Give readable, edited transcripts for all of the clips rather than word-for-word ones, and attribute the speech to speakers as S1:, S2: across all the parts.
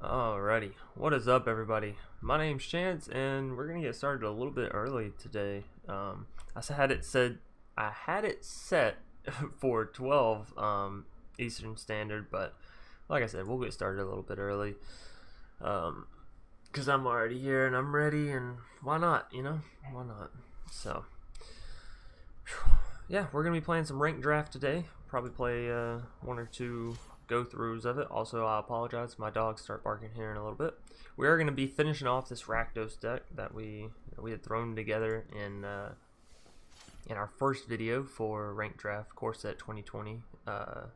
S1: Alrighty, what is up, everybody? My name's Chance, and we're gonna get started a little bit early today. I had it set for 12 Eastern Standard, but like I said, we'll get started a little bit early. Cause I'm already here and I'm ready, and why not? Why not? So, yeah, we're gonna be playing some ranked draft today. Probably play one or two go-throughs of it. Also, I apologize if my dogs start barking here in a little bit. We are going to be finishing off this Rakdos deck that we had thrown together in our first video for Ranked Draft Core Set 2020 for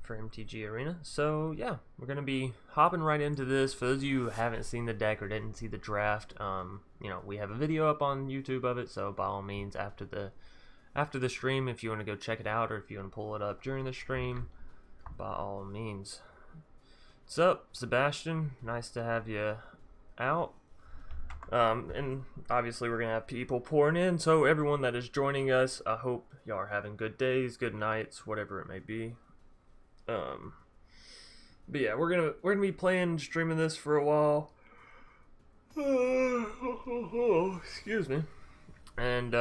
S1: MTG Arena. So yeah, we're going to be hopping right into this. For those of you who haven't seen the deck or didn't see the draft, we have a video up on YouTube of it. So by all means, after the stream, if you want to go check it out or if you want to pull it up during the stream, by all means. What's up, Sebastian? Nice to have you out. And obviously we're gonna have people pouring in, so everyone that is joining us, I hope y'all are having good days, good nights, whatever it may be. But yeah, we're gonna be streaming this for a while. Excuse me. And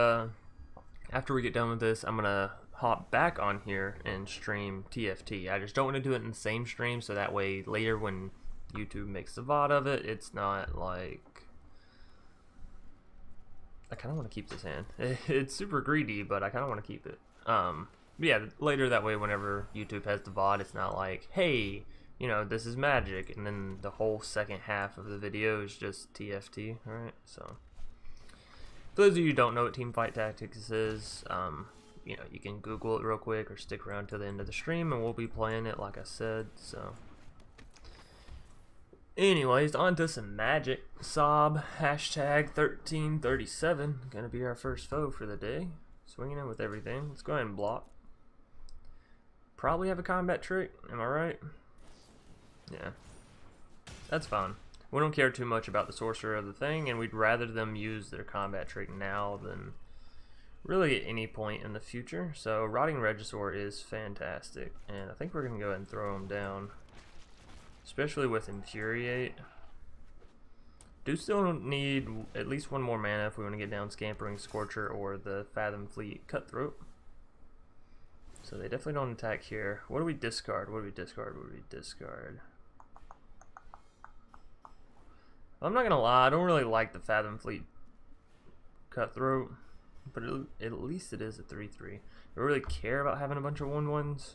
S1: after we get done with this, I'm gonna hop back on here and stream TFT. I just don't want to do it in the same stream, so that way later when YouTube makes the VOD of it, it's not like... I kind of want to keep this hand. It's super greedy, but I kind of want to keep it. Yeah, later that way whenever YouTube has the VOD, it's not like, hey, this is magic, and then the whole second half of the video is just TFT, alright? So, for those of you who don't know what Teamfight Tactics is, you can Google it real quick or stick around till the end of the stream and we'll be playing it like I said. So anyways, on to some magic. Sob, hashtag 1337, gonna be our first foe for the day. Swinging in with everything. Let's go ahead and block. Probably have a combat trick, am I right? Yeah, that's fine. We don't care too much about the sorcerer of the thing, and we'd rather them use their combat trick now than really at any point in the future. So Rotting Regisaur is fantastic, and I think we're gonna go ahead and throw him down, especially with Infuriate. Do still need at least one more mana if we want to get down Scampering Scorcher or the Fathom Fleet Cutthroat. So they definitely don't attack here. What do we discard? What do we discard? What do we discard? I'm not gonna lie, I don't really like the Fathom Fleet Cutthroat, but at least it is a 3/3. Do I really care about having a bunch of 1/1s?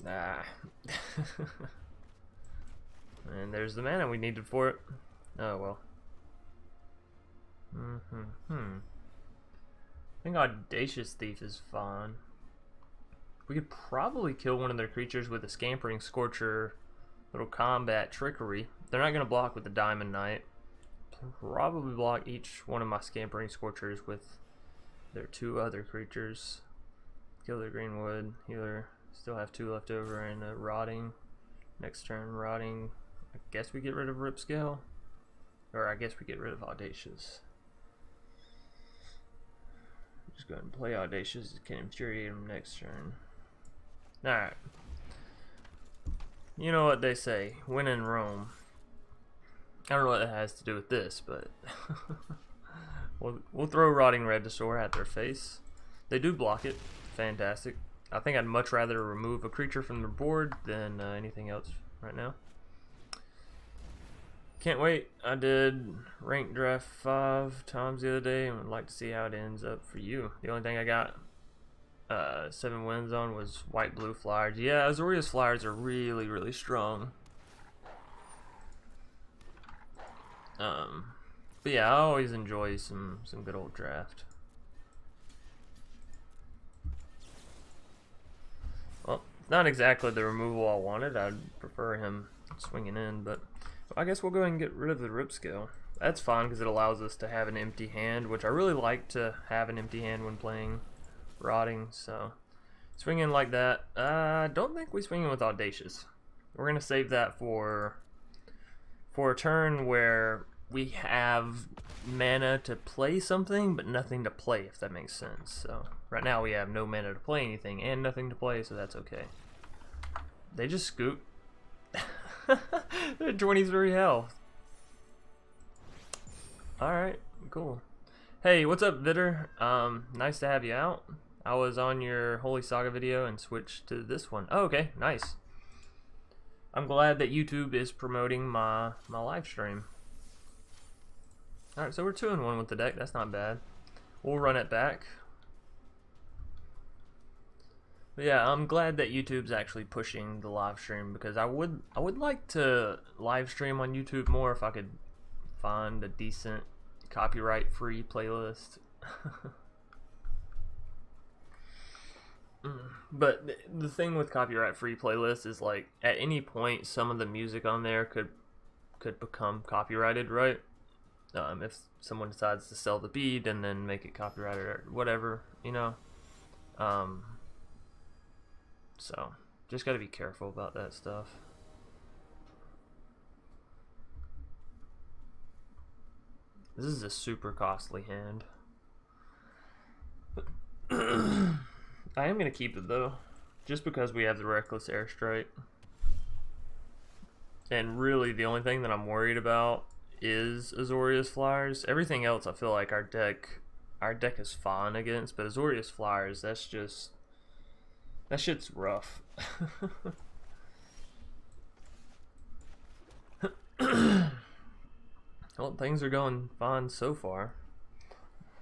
S1: Nah. And there's the mana we needed for it. Oh well. I think Audacious Thief is fine. We could probably kill one of their creatures with a Scampering Scorcher, little combat trickery. They're not gonna block with the Diamond Knight. Probably block each one of my Scampering Scorchers with their two other creatures. Kill their Greenwood healer. Still have two left over, and a Rotting. Next turn, Rotting. I guess we get rid of Ripscale. Or I guess we get rid of Audacious. Just go ahead and play Audacious. Can infuriate him next turn. Alright. You know what they say, when in Rome. I don't know what that has to do with this, but we'll throw Rotting Regisaur at their face. They do block it. Fantastic. I think I'd much rather remove a creature from the board than anything else right now. Can't wait. I did Ranked Draft 5 times the other day and would like to see how it ends up for you. The only thing I got 7 wins on was White-Blue Flyers. Yeah, Azorius Flyers are really, really strong. But yeah, I always enjoy some good old draft. Well, not exactly the removal I wanted. I'd prefer him swinging in, but I guess we'll go ahead and get rid of the Ripscale. That's fine because it allows us to have an empty hand, which I really like to have an empty hand when playing Rotting. So swing in like that. I don't think we swing in with Audacious. We're gonna save that for a turn where we have mana to play something, but nothing to play, if that makes sense. So right now we have no mana to play anything and nothing to play, so that's okay. They just scoop. They're 23 health. Alright, cool. Hey, what's up, Vitter? Nice to have you out. I was on your Holy Saga video and switched to this one. Oh, okay, nice. I'm glad that YouTube is promoting my live stream. Alright, so we're 2-1 with the deck. That's not bad. We'll run it back. But yeah, I'm glad that YouTube's actually pushing the live stream, because I would like to live stream on YouTube more if I could find a decent copyright-free playlist. But the thing with copyright-free playlists is, like, at any point some of the music on there could become copyrighted, right? If someone decides to sell the beat and then make it copyrighted or whatever, you know. So just got to be careful about that stuff. This is a super costly hand. I am going to keep it though, just because we have the Reckless Airstrike. And really the only thing that I'm worried about is Azorius Flyers. Everything else I feel like our deck is fine against, but Azorius Flyers, that shit's rough. Well, things are going fine so far.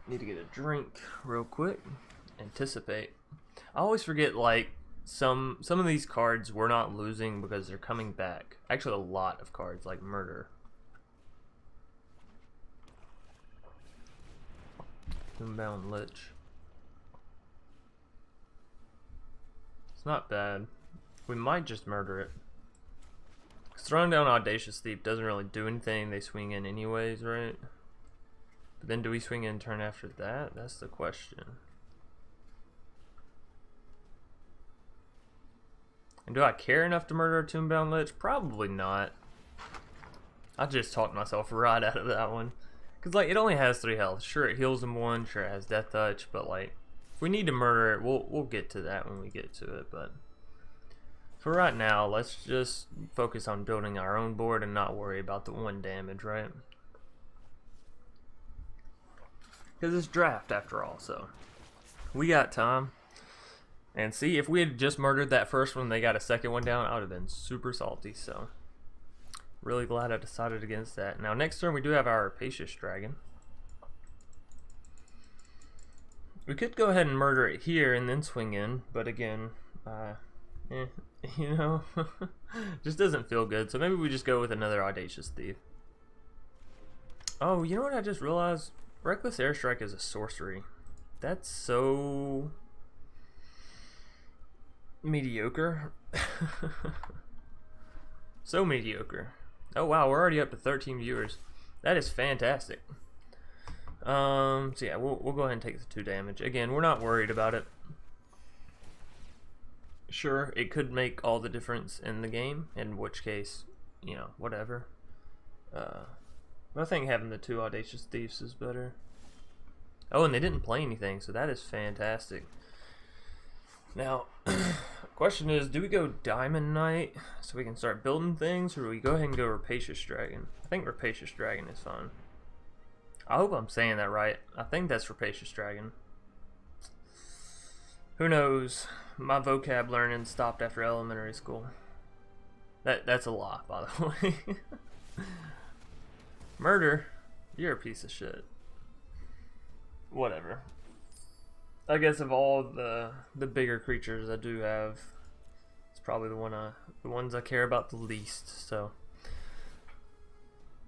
S1: Need to get a drink real quick. Anticipate. I always forget, like, some of these cards we're not losing because they're coming back. Actually, a lot of cards, like Murder. Inbound Lich. It's not bad. We might just murder it. Throwing down Audacious Thief doesn't really do anything. They swing in anyways, right? But then do we swing in turn after that? That's the question. And do I care enough to murder a Tombbound Lich? Probably not. I just talked myself right out of that one. Because, like, it only has 3 health. Sure, it heals him 1. Sure, it has Death Touch. But, like, if we need to murder it, we'll get to that when we get to it. But for right now, let's just focus on building our own board and not worry about the 1 damage, right? Because it's draft after all, so we got time. And see, if we had just murdered that first one, they got a second one down, I would have been super salty. So really glad I decided against that. Now next turn we do have our Rapacious Dragon. We could go ahead and murder it here and then swing in, but again, you know, just doesn't feel good. So maybe we just go with another Audacious Thief. Oh, you know what I just realized? Reckless Airstrike is a sorcery. That's so mediocre. So mediocre. Oh wow, we're already up to 13 viewers. That is fantastic. So yeah, we'll go ahead and take the 2 damage. Again, we're not worried about it. Sure, it could make all the difference in the game, in which case, you know, whatever. But I think having the 2 Audacious Thieves is better. Oh, and they didn't play anything, so that is fantastic. Now, question is, do we go Diamond Knight so we can start building things, or do we go ahead and go Rapacious Dragon? I think Rapacious Dragon is fine. I hope I'm saying that right. I think that's Rapacious Dragon. Who knows? My vocab learning stopped after elementary school. That's a lie, by the way. Murder? You're a piece of shit. Whatever. I guess of all the bigger creatures I do have, it's probably the ones I care about the least. So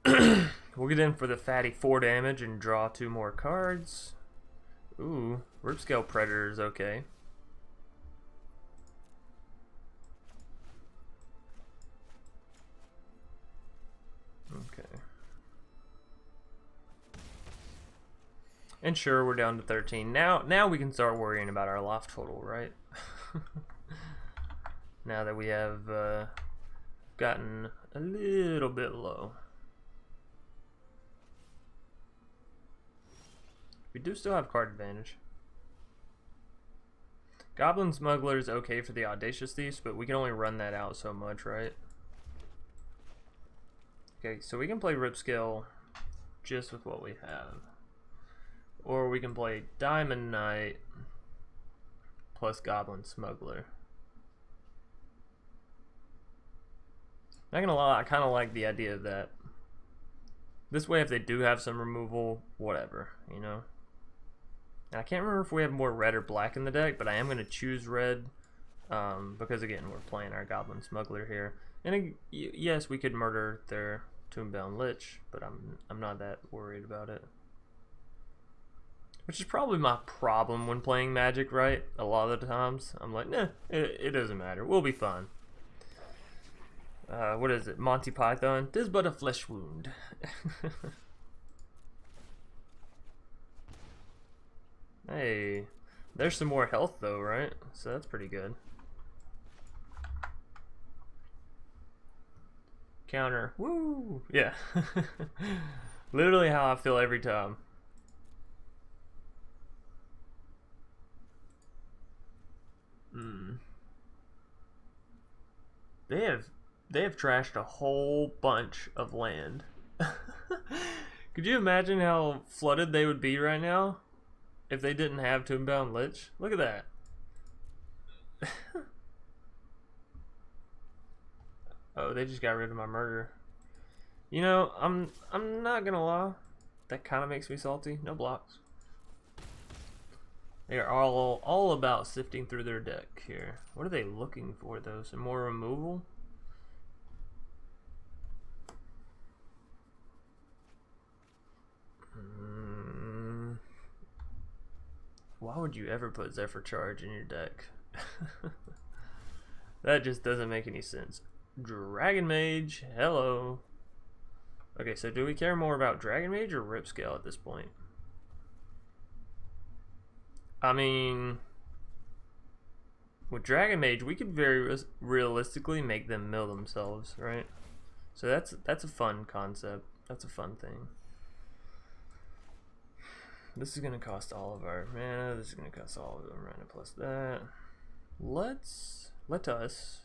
S1: we'll get in for the fatty 4 damage and draw 2 more cards. Ooh, Ripscale Predator is okay. Okay. And sure, we're down to 13. Now we can start worrying about our life total, right? Now that we have gotten a little bit low. We do still have card advantage. Goblin Smuggler is okay for the Audacious Thieves, but we can only run that out so much, right? Okay, so we can play Ripscale just with what we have. Or we can play Diamond Knight plus Goblin Smuggler. Not gonna lie, I kind of like the idea of that. This way, if they do have some removal, whatever, you know? And I can't remember if we have more red or black in the deck, but I am going to choose red because, again, we're playing our Goblin Smuggler here. And yes, we could murder their Tombbound Lich, but I'm not that worried about it. Which is probably my problem when playing Magic, right? A lot of the times, I'm like, nah, it doesn't matter. We'll be fine. What is it? Monty Python? 'Tis but a flesh wound. Hey, there's some more health though, right? So that's pretty good. Counter. Woo! Yeah. Literally how I feel every time. They have trashed a whole bunch of land. Could you imagine how flooded they would be right now if they didn't have Tombbound Lich? Look at that. Oh, they just got rid of my murder. You know, I'm not gonna lie. That kind of makes me salty. No blocks. They are all about sifting through their deck here. What are they looking for though? Some more removal? Why would you ever put Zephyr Charge in your deck? That just doesn't make any sense. Dragon Mage, hello. Okay, so do we care more about Dragon Mage or Ripscale at this point? I mean, with Dragon Mage, we could very realistically make them mill themselves, right? So that's a fun concept. That's a fun thing. This is gonna cost all of our mana. This is gonna cost all of our mana plus that. Let us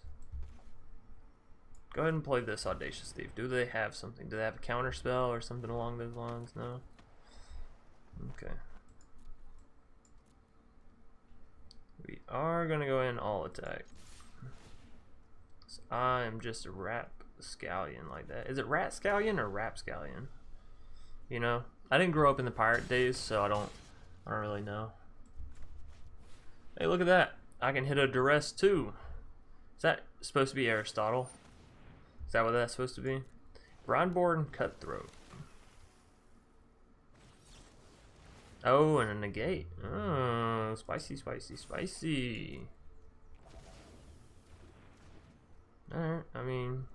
S1: go ahead and play this Audacious Thief. Do they have something? Do they have a counter spell or something along those lines? No. Okay. We are gonna go in all attack. So I'm just a rapscallion like that. Is it ratscallion or rapscallion? You know, I didn't grow up in the pirate days, so I don't really know. Hey, look at that! I can hit a duress too. Is that supposed to be Aristotle? Is that what that's supposed to be? Grindborn Cutthroat. Oh, and a negate. Oh, spicy, spicy, spicy. Alright, I mean,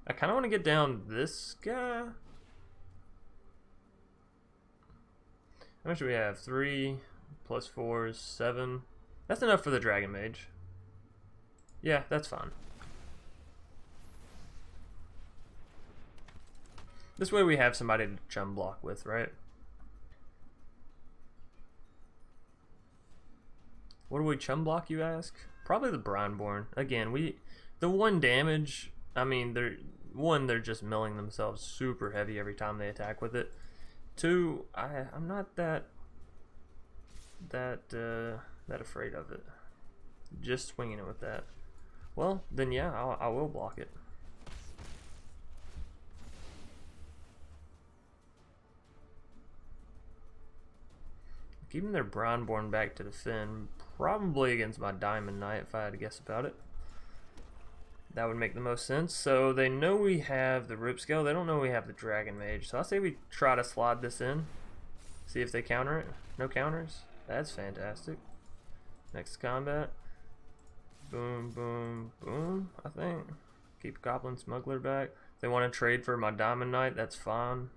S1: I kind of want to get down this guy. How much do we have? 3 plus 4 is 7. That's enough for the Dragon Mage. Yeah, that's fine. This way we have somebody to chum block with, right? What do we chum block, you ask? Probably the Brineborn. Again, the 1 damage, I mean, they're just milling themselves super heavy every time they attack with it. 2, I'm not that afraid of it. Just swinging it with that. Well, then yeah, I will block it. Keeping their Brineborn back to defend, probably against my Diamond Knight if I had to guess about it. That would make the most sense. So they know we have the Ripscale, they don't know we have the Dragon Mage. So I say we try to slide this in. See if they counter it. No counters? That's fantastic. Next combat. Boom, boom, boom, I think. Keep Goblin Smuggler back. If they want to trade for my Diamond Knight, that's fine.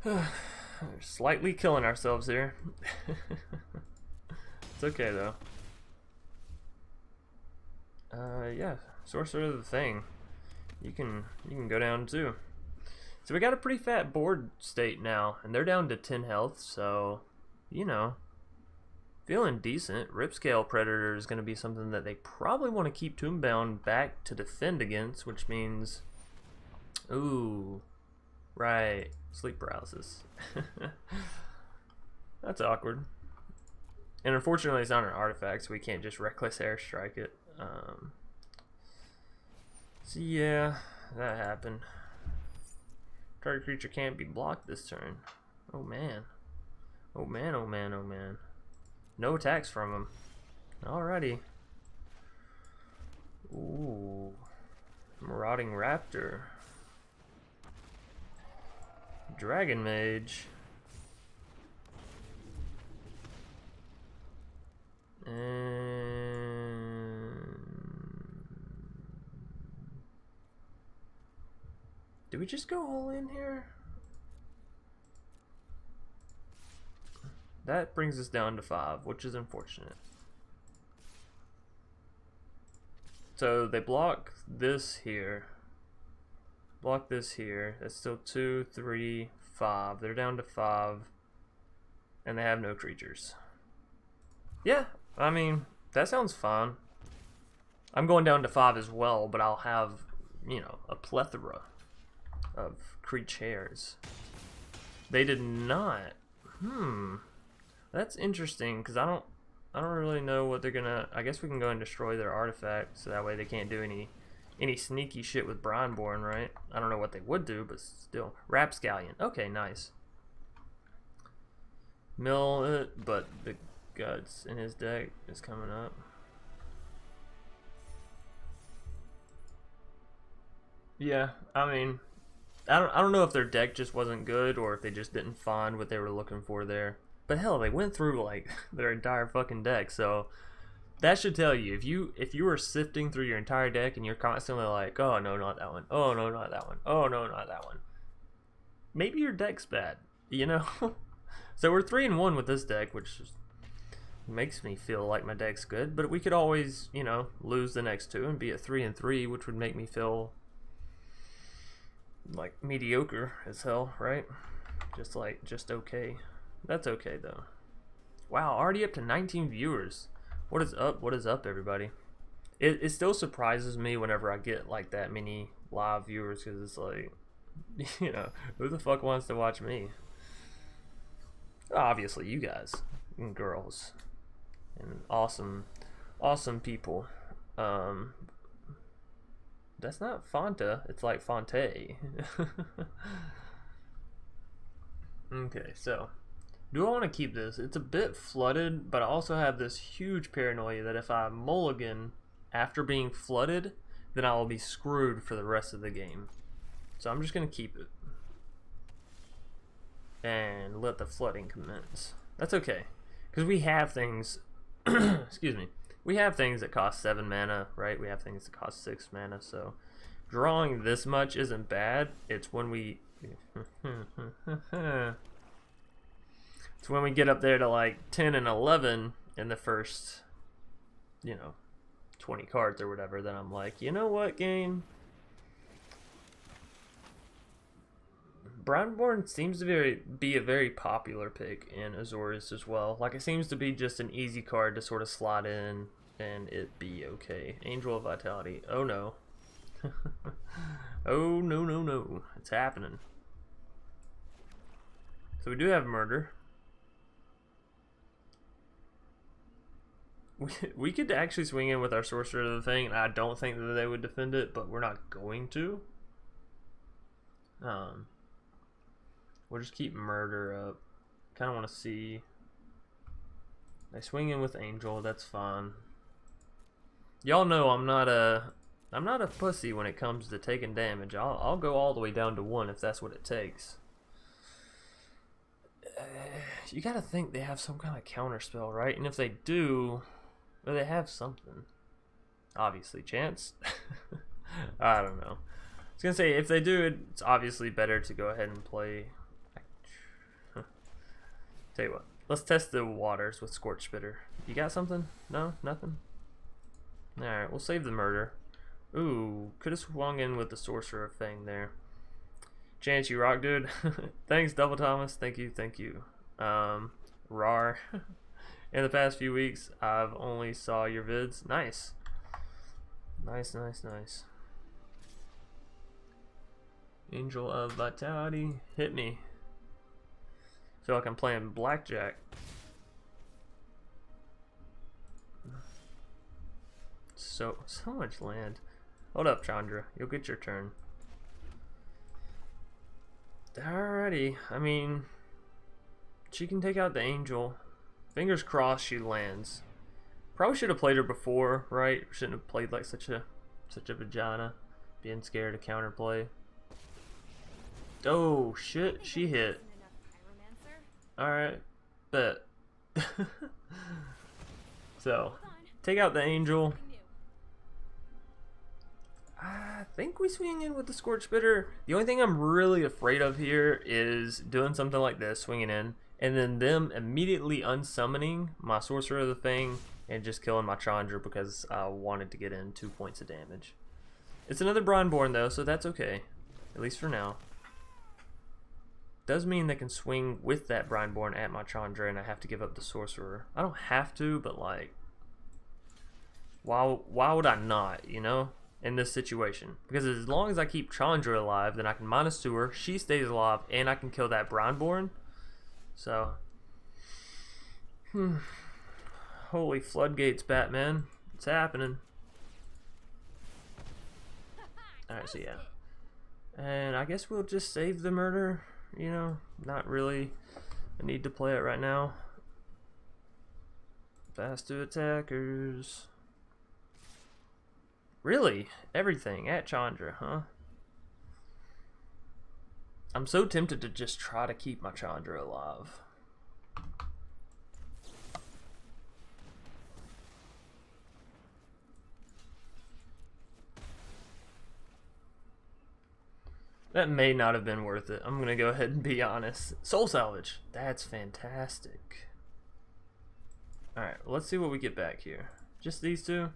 S1: We're slightly killing ourselves here. It's okay though. Yeah, Sorcerer of the Thing. You can go down too. So we got a pretty fat board state now, and they're down to 10 health, so you know, Feeling decent. Ripscale Predator is going to be something that they probably want to keep Tombbound back to defend against, which means... Ooh. Right. Sleep paralysis. That's awkward. And unfortunately it's not an artifact, so we can't just reckless airstrike it. So yeah, that happened. Target creature can't be blocked this turn. Oh man. Oh man, oh man, oh man. No attacks from him. Alrighty. Ooh. Marauding Raptor. Dragon Mage. And... do we just go all in here? That brings us down to 5, which is unfortunate. So they block this here. Block this here. That's still 2, 3, 5. They're down to 5. And they have no creatures. Yeah, I mean, that sounds fine. I'm going down to 5 as well, but I'll have, you know, a plethora of creatures. They did not. That's interesting, because I don't really know what they're gonna... I guess we can go and destroy their artifact, so that way they can't do any sneaky shit with Brineborn, right? I don't know what they would do, but still. Rapscallion. Okay, nice. Mill it, but the guts in his deck is coming up. Yeah, I mean, I don't know if their deck just wasn't good or if they just didn't find what they were looking for there. But hell, they went through like their entire fucking deck, so that should tell you if you were sifting through your entire deck and you're constantly like, oh no, not that one, oh no, not that one, oh no, not that one. Maybe your deck's bad, you know. So we're 3-1 with this deck, which makes me feel like my deck's good. But we could always, you know, lose the next 2 and be at 3-3, which would make me feel like mediocre as hell, right? Just okay. That's okay though. Wow, already up to 19 viewers. What is up? What is up, everybody? It still surprises me whenever I get like that many live viewers, because it's like, you know, who the fuck wants to watch me? Obviously, you guys and girls and awesome people. That's not Fanta. It's like Fonte. Okay, so. Do I want to keep this? It's a bit flooded, but I also have this huge paranoia that if I mulligan after being flooded, then I will be screwed for the rest of the game. So I'm just going to keep it. And let the flooding commence. That's okay. Because we have things... excuse me. We have things that cost 7 mana, right? We have things that cost 6 mana, so... drawing this much isn't bad. It's when we... it's when we get up there to like 10 and 11 in the first, you know, 20 cards or whatever, then I'm like, you know what, game? Brineborn seems to be a very popular pick in Azorius as well. Like, it seems to be just an easy card to sort of slot in and it be okay. Angel of Vitality. Oh no. Oh no, no, no. It's happening. So we do have murder. We could actually swing in with our Sorcerer of the Thing, and I don't think that they would defend it, but we're not going to. We'll just keep murder up. Kind of want to see. They swing in with Angel, that's fine. Y'all know I'm not a pussy when it comes to taking damage. I'll go all the way down to 1 if that's what it takes. You gotta think they have some kind of counter spell, right? And if they do, well, they have something. Obviously, chance. I don't know. I was gonna say, if they do, it's obviously better to go ahead and play. Tell you what, let's test the waters with Scorch Spitter. You got something? No, nothing. All right, we'll save the murder. Ooh, could have swung in with the Sorcerer thing there. Chance, you rock, dude. Thanks, Double Thomas. Thank you, thank you. Rar. In the past few weeks, I've only saw your vids. Nice. Nice, nice, nice. Angel of Vitality. Hit me. Feel like I'm playing blackjack. So much land. Hold up, Chandra. You'll get your turn. Alrighty. I mean, she can take out the angel. Fingers crossed she lands. Probably should have played her before, right? Shouldn't have played like such a vagina. Being scared to counterplay. Oh shit, she hit. Alright, bet. So, take out the angel. I think we swing in with the Scorch Spitter. The only thing I'm really afraid of here is doing something like this, swinging in, and then them immediately unsummoning my Sorcerer of the Thing and just killing my Chandra because I wanted to get in 2 points of damage. It's another Brynborn though, so that's okay, at least for now. Does mean they can swing with that Brynborn at my Chandra and I have to give up the Sorcerer. I don't have to, but like, why would I not, you know, in this situation? Because as long as I keep Chandra alive, then I can -2 her, she stays alive, and I can kill that Brynborn. So, holy floodgates, Batman. It's happening. Alright, so yeah. And I guess we'll just save the murder. You know, not really a need to play it right now. Fast to attackers. Really? Everything at Chandra, huh? I'm so tempted to just try to keep my Chandra alive. That may not have been worth it. I'm gonna go ahead and be honest. Soul Salvage. That's fantastic. Alright, let's see what we get back here. Just these two?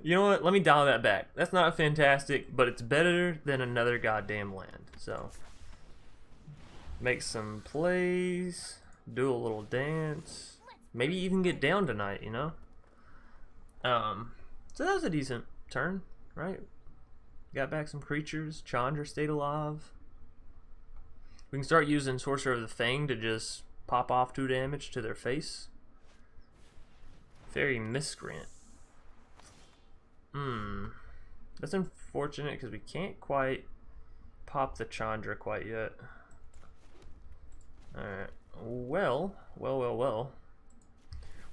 S1: You know what? Let me dial that back. That's not fantastic, but it's better than another goddamn land. So, make some plays, do a little dance, maybe even get down tonight, you know? So that was a decent turn, right? Got back some creatures. Chandra stayed alive. We can start using Sorcerer of the Fang to just pop off 2 damage to their face. Fairy Miscreant. That's unfortunate because we can't quite pop the Chandra quite yet. Alright. Well.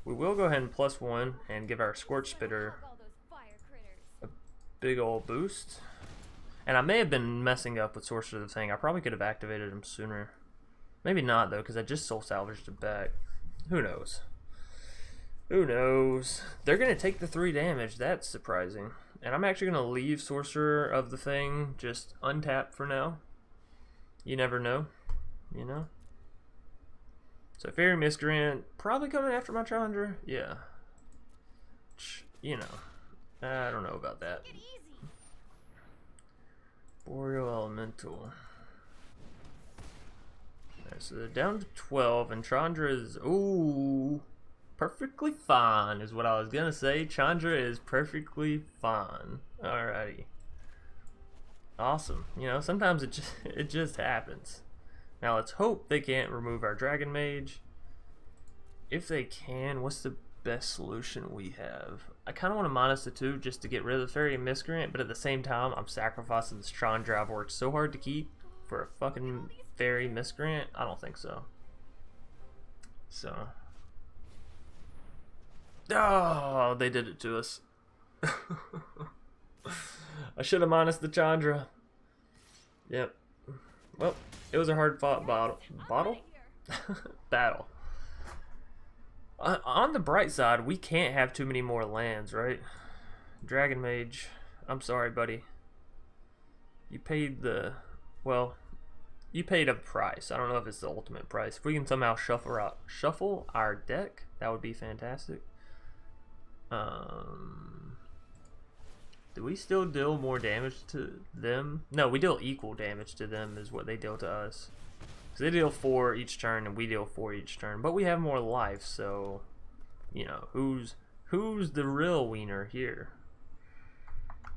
S1: We will go ahead and +1 and give our Scorch Spitter a big old boost. And I may have been messing up with Sorcerer of the Thing. I probably could have activated him sooner. Maybe not though, because I just soul salvaged it back. Who knows? Who knows? They're going to take the 3 damage. That's surprising. And I'm actually going to leave Sorcerer of the Thing just untapped for now. You never know. You know? So Fairy Miscreant probably coming after my Chandra. Yeah. You know. I don't know about that. Boreal Elemental. Alright, so they're down to 12 and Chandra is... Ooh... Perfectly fine is what I was gonna say. Chandra is perfectly fine. Alrighty. Awesome. You know, sometimes it just happens. Now let's hope they can't remove our Dragon Mage. If they can, what's the best solution we have? I kind of want to -2 just to get rid of the Fairy Miscreant, but at the same time, I'm sacrificing this Chandra I've worked so hard to keep for a fucking Fairy Miscreant. I don't think so. So... Oh, they did it to us. I should have minus the Chandra. Yep. Well, it was a hard fought battle. On the bright side, we can't have too many more lands, right? Dragon Mage, I'm sorry, buddy. You paid the... Well, you paid a price. I don't know if it's the ultimate price. If we can somehow shuffle our deck, that would be fantastic. Do we still deal more damage to them? No, we deal equal damage to them is what they deal to us. Because they deal 4 each turn and we deal 4 each turn. But we have more life, so, you know, who's the real wiener here?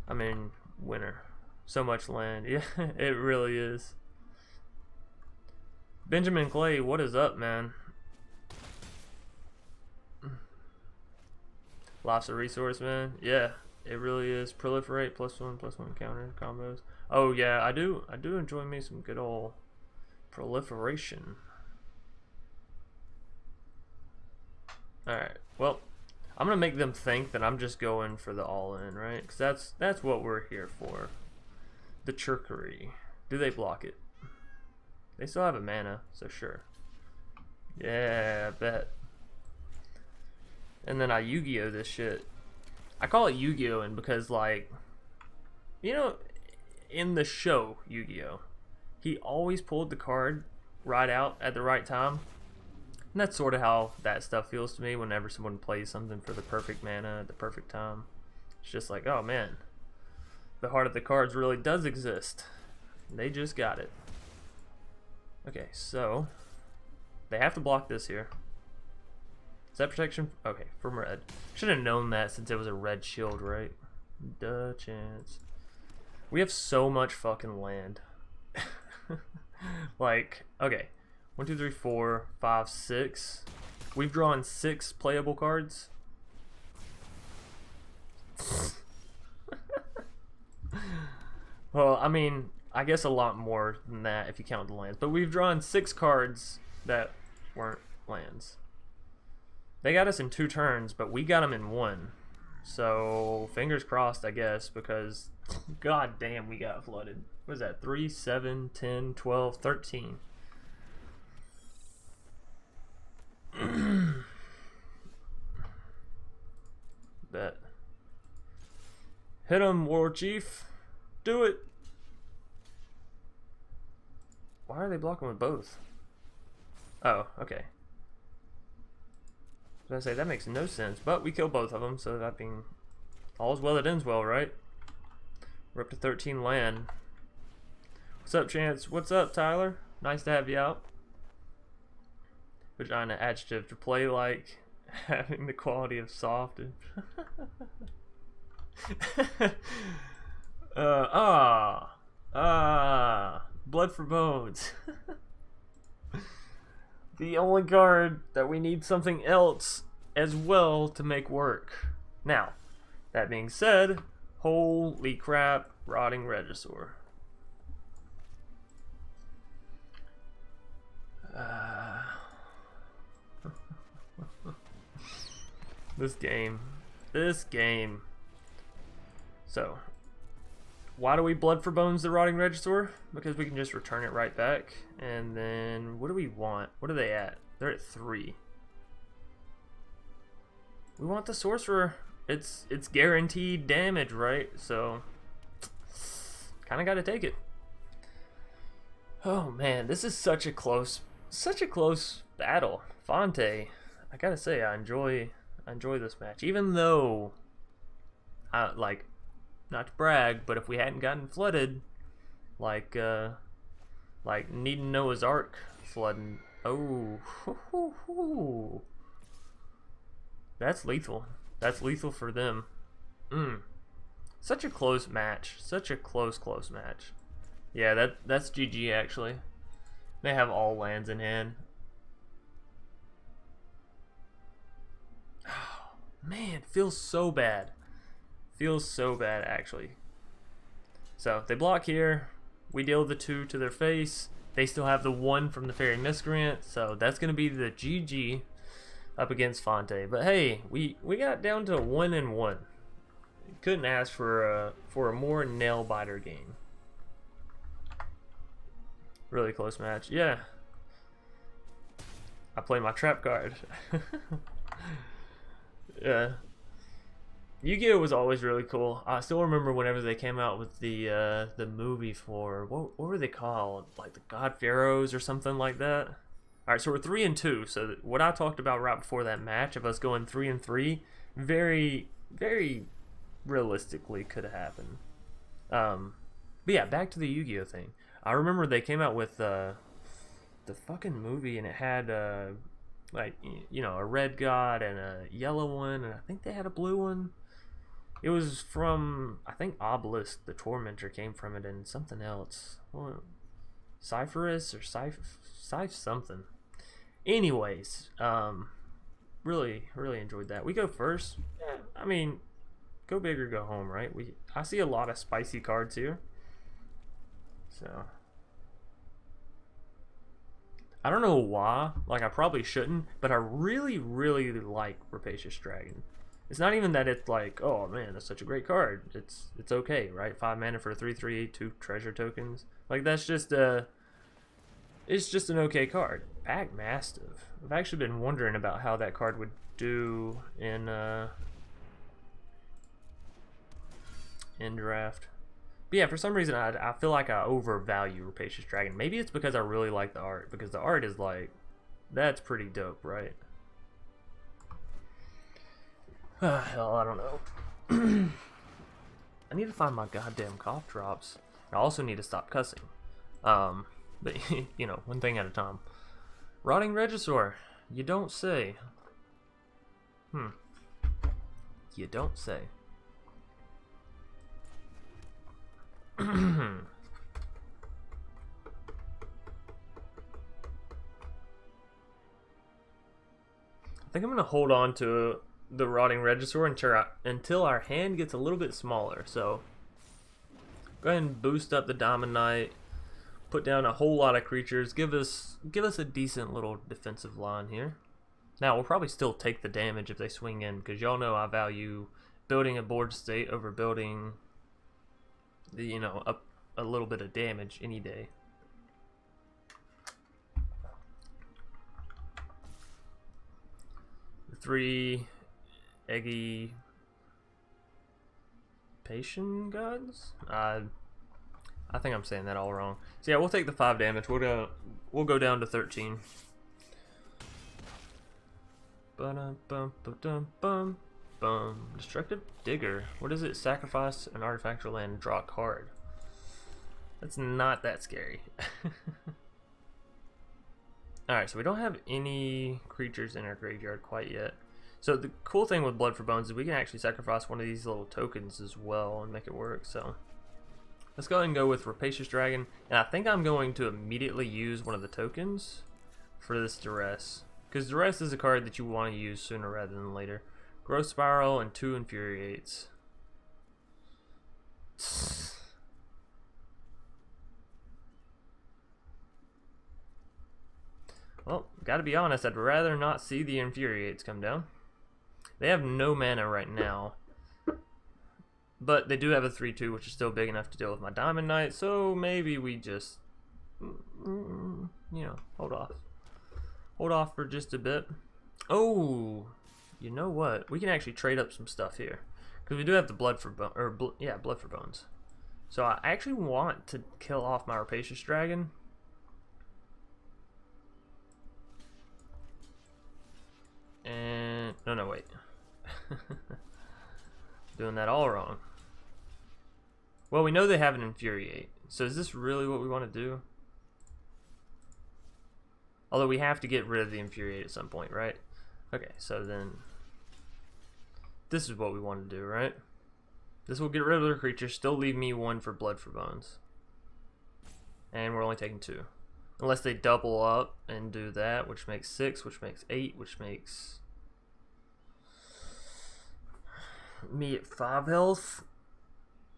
S1: I mean, winner. So much land. Yeah, it really is. Benjamin Clay, what is up, man? Lots of resource, man. Yeah, it really is. Proliferate, +1/+1 counter combos. Oh yeah, I do enjoy me some good old proliferation. Alright, well, I'm gonna make them think that I'm just going for the all-in, right? Because that's what we're here for. The trickery. Do they block it? They still have a mana, so sure. Yeah, I bet. And then I Yu-Gi-Oh this shit. I call it Yu-Gi-Oh because, like, you know, in the show Yu-Gi-Oh, he always pulled the card right out at the right time. And that's sort of how that stuff feels to me whenever someone plays something for the perfect mana at the perfect time. It's just like, oh man, the heart of the cards really does exist. They just got it. Okay, so they have to block this here. Is that protection? Okay, from red. Should have known that since it was a red shield, right? Duh chance. We have so much fucking land. Like, okay. 1, 2, 3, 4, 5, 6. We've drawn 6 playable cards. Well, I mean, I guess a lot more than that if you count the lands. But we've drawn 6 cards that weren't lands. They got us in 2 turns, but we got them in 1. So, fingers crossed, I guess, because god damn, we got flooded. What is that? 3, 7, 10, 12, 13. Bet. Hit him, War Chief. Do it. Why are they blocking with both? Oh, okay. I was gonna say, that makes no sense, but we killed both of them, so that being all's well that ends well, right? We're up to 13 land. What's up, Chance? What's up, Tyler? Nice to have you out. Vagina adjective to play like having the quality of soft and blood for bones. The only card that we need something else as well to make work. Now, that being said, holy crap, Rotting Regisaur. This game. So, why do we Blood for Bones the Rotting Regisaur? Because we can just return it right back. And then, what do we want? What are they at? They're at 3. We want the Sorcerer. It's guaranteed damage, right? So, kind of got to take it. Oh man, this is such a close battle. Fonte, I gotta say, I enjoy this match, even though, like, not to brag, but if we hadn't gotten flooded, like needing Noah's Ark flooding, oh, that's lethal. That's lethal for them. Such a close match. Such a close match. Yeah, that's GG actually. They have all lands in hand. Oh, man, feels so bad. Feels so bad actually. So they block here. We deal the 2 to their face. They still have the 1 from the Fairy Miscreant, so that's gonna be the GG up against Fonte. But hey, we got down to 1-1. Couldn't ask for a more nail biter game. Really close match. Yeah. I play my trap card. Yeah. Yu-Gi-Oh was always really cool. I still remember whenever they came out with the movie for what were they called? Like the God Pharaohs or something like that. All right, so we're 3-2. So what I talked about right before that match of us going 3-3, very realistically could have happened. But yeah, back to the Yu-Gi-Oh thing. I remember they came out with the the fucking movie, and it had like, you know, a red god and a yellow one, and I think they had a blue one. It was from, I think, Obelisk the Tormentor came from it, and something else. Well, Cypherus or Cyph something. Anyways, really enjoyed that. We go first. Yeah, I mean, go big or go home, right? I see a lot of spicy cards here. So I don't know why, like I probably shouldn't, but I really like Rapacious Dragon. It's not even that it's like, oh man, that's such a great card. It's okay, right? 5 mana for a 3/3, 2 treasure tokens. Like that's just it's just an okay card. Pack Mastiff. I've actually been wondering about how that card would do in draft. But yeah, for some reason I feel like I overvalue Rapacious Dragon. Maybe it's because I really like the art, because the art is like, that's pretty dope, right? Hell, I don't know. I need to find my goddamn cough drops. I also need to stop cussing. But you know, one thing at a time. Rotting Regisaur. You don't say. You don't say. I think I'm gonna hold on to the Rotting Regisaur until our hand gets a little bit smaller. So go ahead and boost up the Diamond Knight, put down a whole lot of creatures, give us a decent little defensive line here. Now we'll probably still take the damage if they swing in, because y'all know I value building a board state over building the, you know, a little bit of damage any day. The 3 eggy patient gods? I think I'm saying that all wrong. So yeah, we'll take the 5 damage. We'll go down to 13. Ba-dum-bum-ba-dum-bum. Destructive Digger. What is it? Sacrifice an artifact or land, draw a card. That's not that scary. Alright, so we don't have any creatures in our graveyard quite yet. So the cool thing with Blood for Bones is we can actually sacrifice one of these little tokens as well and make it work. So let's go ahead and go with Rapacious Dragon. And I think I'm going to immediately use one of the tokens for this Duress, because Duress is a card that you want to use sooner rather than later. Growth Spiral and 2 Infuriates. Well, gotta be honest, I'd rather not see the Infuriates come down. They have no mana right now, but they do have a 3/2, which is still big enough to deal with my Diamond Knight, so maybe we just, you know, hold off. Hold off for just a bit. Oh, you know what? We can actually trade up some stuff here, because we do have the Blood for Blood for Bones. So I actually want to kill off my Rapacious Dragon. And no, wait. Doing that all wrong. Well, we know they have an Infuriate, so is this really what we want to do? Although we have to get rid of the Infuriate at some point, right? Okay, so then this is what we want to do, right? This will get rid of their creatures, still leave me 1 for Blood for Bones. And we're only taking 2. Unless they double up and do that, which makes 6, which makes 8, which makes me at 5 health.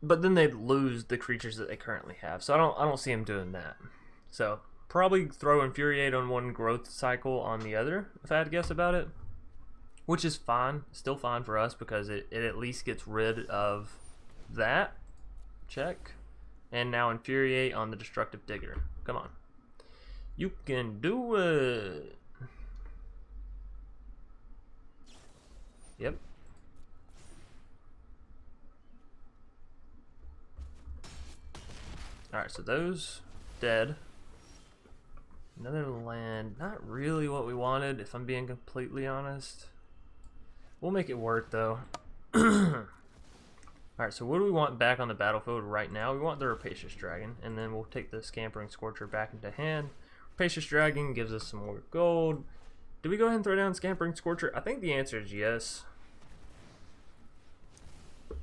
S1: But then they'd lose the creatures that they currently have, so I don't see them doing that. So probably throw Infuriate on one, growth cycle on the other, if I had to guess about it. Which is fine, still fine for us, because it at least gets rid of that. Check. And now Infuriate on the Destructive Digger. Come on. You can do it. Yep. Alright, so those dead. Another land. Not really what we wanted, if I'm being completely honest. We'll make it work, though. Alright, so what do we want back on the battlefield right now? We want the Rapacious Dragon, and then we'll take the Scampering Scorcher back into hand. Rapacious Dragon gives us some more gold. Do we go ahead and throw down Scampering Scorcher? I think the answer is yes.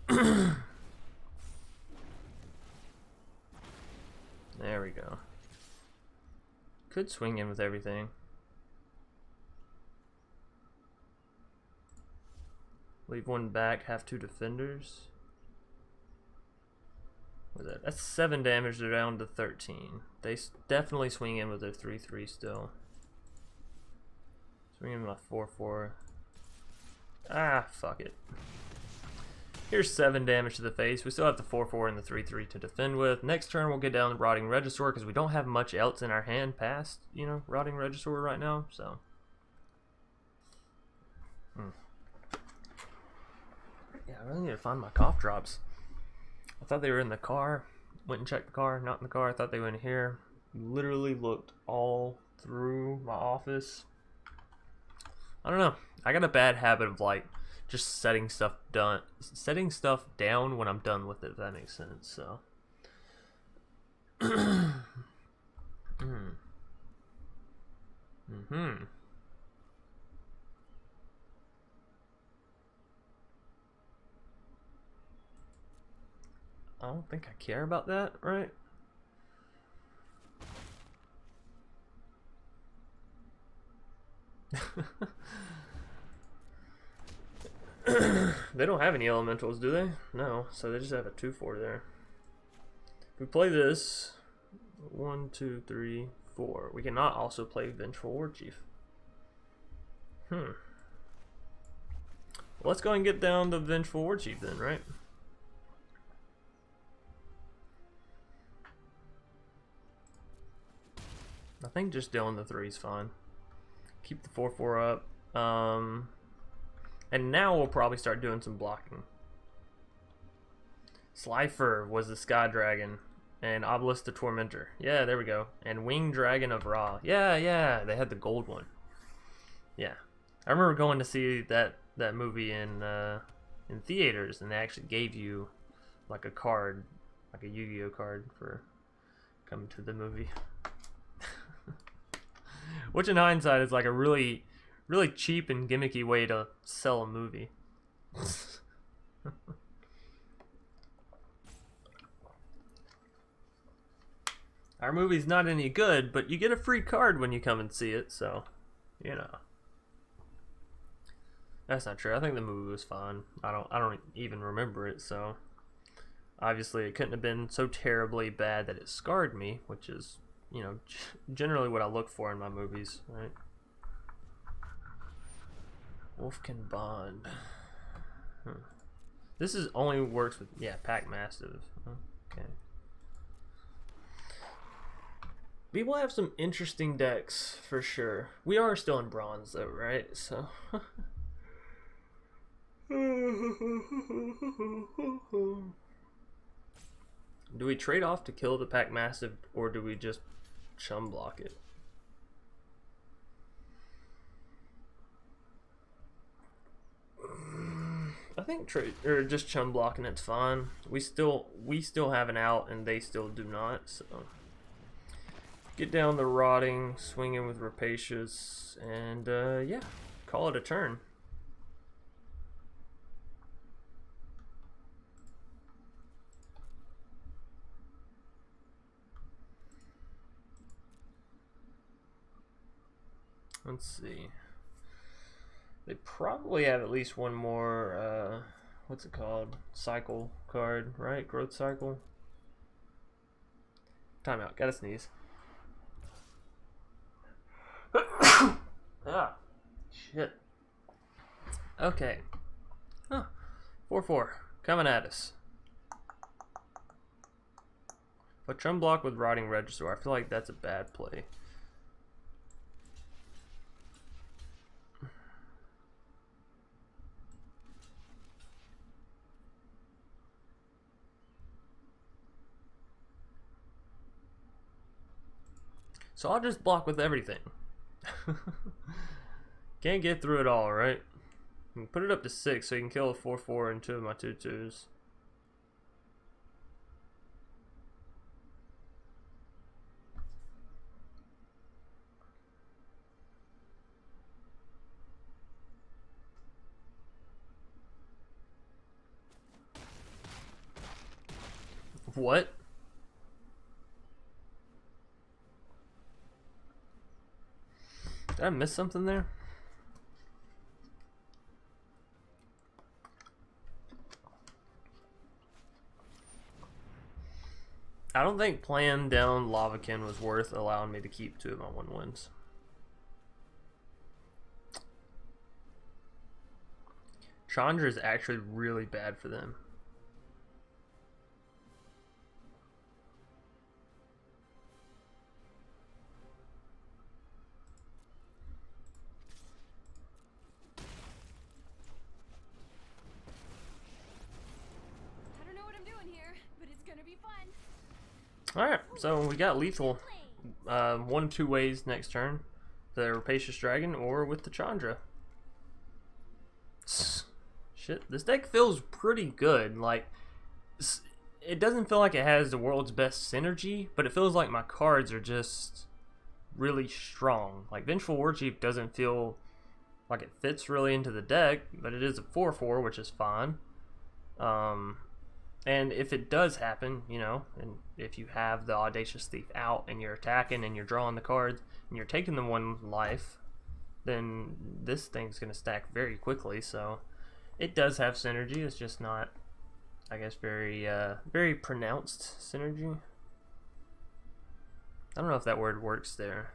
S1: There we go. Could swing in with everything. Leave one back, have 2 defenders. What's that? That's 7 damage, they're down to 13. They definitely swing in with their 3/3 still. Swing in with my 4/4. Ah, fuck it. Here's 7 damage to the face. We still have the 4/4 and the 3/3 to defend with. Next turn we'll get down the Rotting Regisaur because we don't have much else in our hand past, you know, Rotting Regisaur right now, so. Yeah, I really need to find my cough drops. I thought they were in the car. Went and checked the car, not in the car. I thought they were in here. Literally looked all through my office. I don't know. I got a bad habit of like just setting stuff down when I'm done with it, if that makes sense. So I don't think I care about that, right? They don't have any elementals, do they? No, so they just have a 2/4 there. If we play this, 1, 2, 3, 4. We cannot also play Vengeful Warchief. Well, let's go and get down the Vengeful Warchief then, right? I think just dealing the 3 is fine. Keep the 4/4 up. And now we'll probably start doing some blocking. Slifer was the Sky Dragon. And Obelisk the Tormentor. Yeah, there we go. And Winged Dragon of Ra. Yeah, they had the gold one. Yeah. I remember going to see that movie in theaters, and they actually gave you like a card, like a Yu-Gi-Oh card for coming to the movie. Which in hindsight is like a really cheap and gimmicky way to sell a movie. Our movie's not any good, but you get a free card when you come and see it, so, you know. That's not true. I think the movie was fun. I don't even remember it, so obviously it couldn't have been so terribly bad that it scarred me, which is, you know, generally what I look for in my movies, right? Wolfkin Bond. This is only works with, yeah, Pack Massive. Okay. People have some interesting decks for sure. We are still in bronze though, right? So do we trade off to kill the Pack Massive, or do we just chum block it? I think trade or just chum blocking it's fine. We still have an out, and they still do not. So get down the Rotting, swing in with Rapacious, and yeah, call it a turn. Let's see. They probably have at least one more, what's it called? Cycle card, right? Growth Cycle. Timeout. Gotta sneeze. Ah, shit. Okay. Huh. 4/4. Coming at us. If I chum block with Rotting Regisaur, I feel like that's a bad play. So I'll just block with everything. Can't get through it all, right? Put it up to 6 so you can kill a 4/4 and 2 of my 2/2s. What? Did I miss something there? I don't think playing down Lavakin was worth allowing me to keep 2 of my 1/1s. Chandra is actually really bad for them.
S2: I don't know what I'm doing here, but it's gonna be fun.
S1: Alright, so we got lethal 1 of 2 ways next turn. The Rapacious Dragon or with the Chandra. Shit, this deck feels pretty good. Like, it doesn't feel like it has the world's best synergy, but it feels like my cards are just really strong. Like, Vengeful Warchief doesn't feel like it fits really into the deck, but it is a 4/4, which is fine. And if it does happen, you know, and if you have the Audacious Thief out and you're attacking and you're drawing the cards and you're taking the 1 life, then this thing's going to stack very quickly. So it does have synergy. It's just not, I guess, very pronounced synergy. I don't know if that word works there.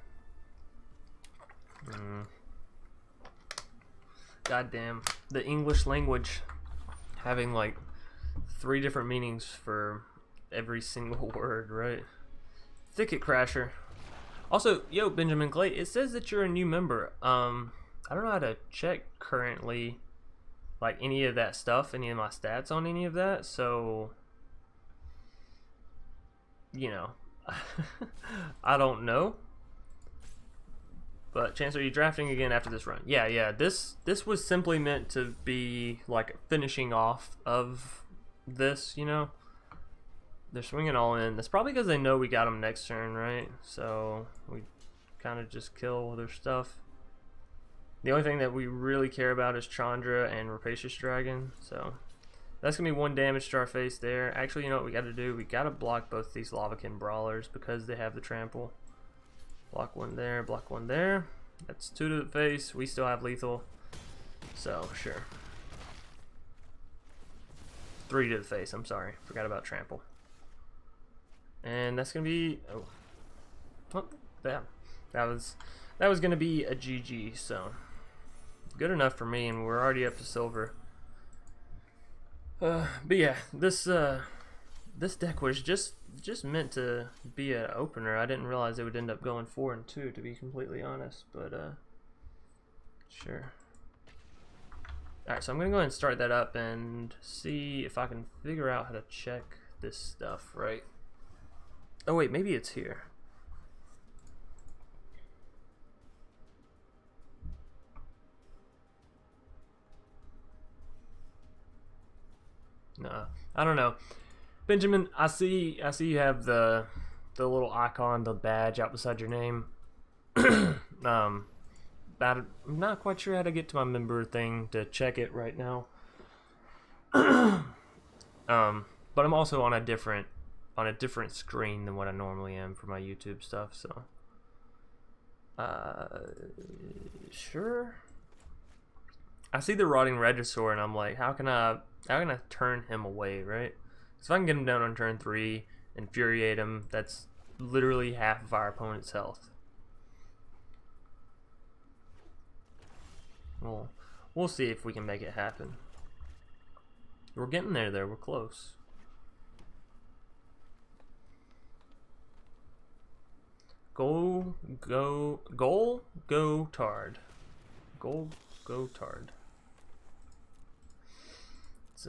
S1: Goddamn, the English language having like 3 different meanings for every single word, right? Thicket Crasher. Also, yo, Benjamin Clay, it says that you're a new member. I don't know how to check currently, like, any of that stuff, any of my stats on any of that, so, you know, I don't know. But Chance, are you drafting again after this run? Yeah, this was simply meant to be, like, finishing off of this, you know? They're swinging all in. That's probably because they know we got them next turn, right? So we kind of just kill their stuff. The only thing that we really care about is Chandra and Rapacious Dragon. So that's going to be 1 damage to our face there. Actually, you know what we got to do? We got to block both these Lavakin Brawlers because they have the trample. Block 1 there, block 1 there. That's 2 to the face. We still have lethal. So, sure. 3 to the face, I'm sorry. Forgot about trample. And that's gonna be that was gonna be a GG, so good enough for me, and we're already up to silver. But yeah, this deck was just meant to be an opener. I didn't realize it would end up going 4 and 2, to be completely honest, but sure. Alright, so I'm gonna go ahead and start that up and see if I can figure out how to check this stuff, right? Oh wait, maybe it's here. No, I don't know. Benjamin, I see you have the little icon, the badge out beside your name. I'm not quite sure how to get to my member thing to check it right now. But I'm also on a different screen than what I normally am for my YouTube stuff, so sure. I see the Rotting Regisaur and I'm like, how can I turn him away, right? So if I can get him down on turn 3, infuriate him, that's literally half of our opponent's health. Well, we'll see if we can make it happen. We're getting there though, we're close. Go Tard. Go Tard. It's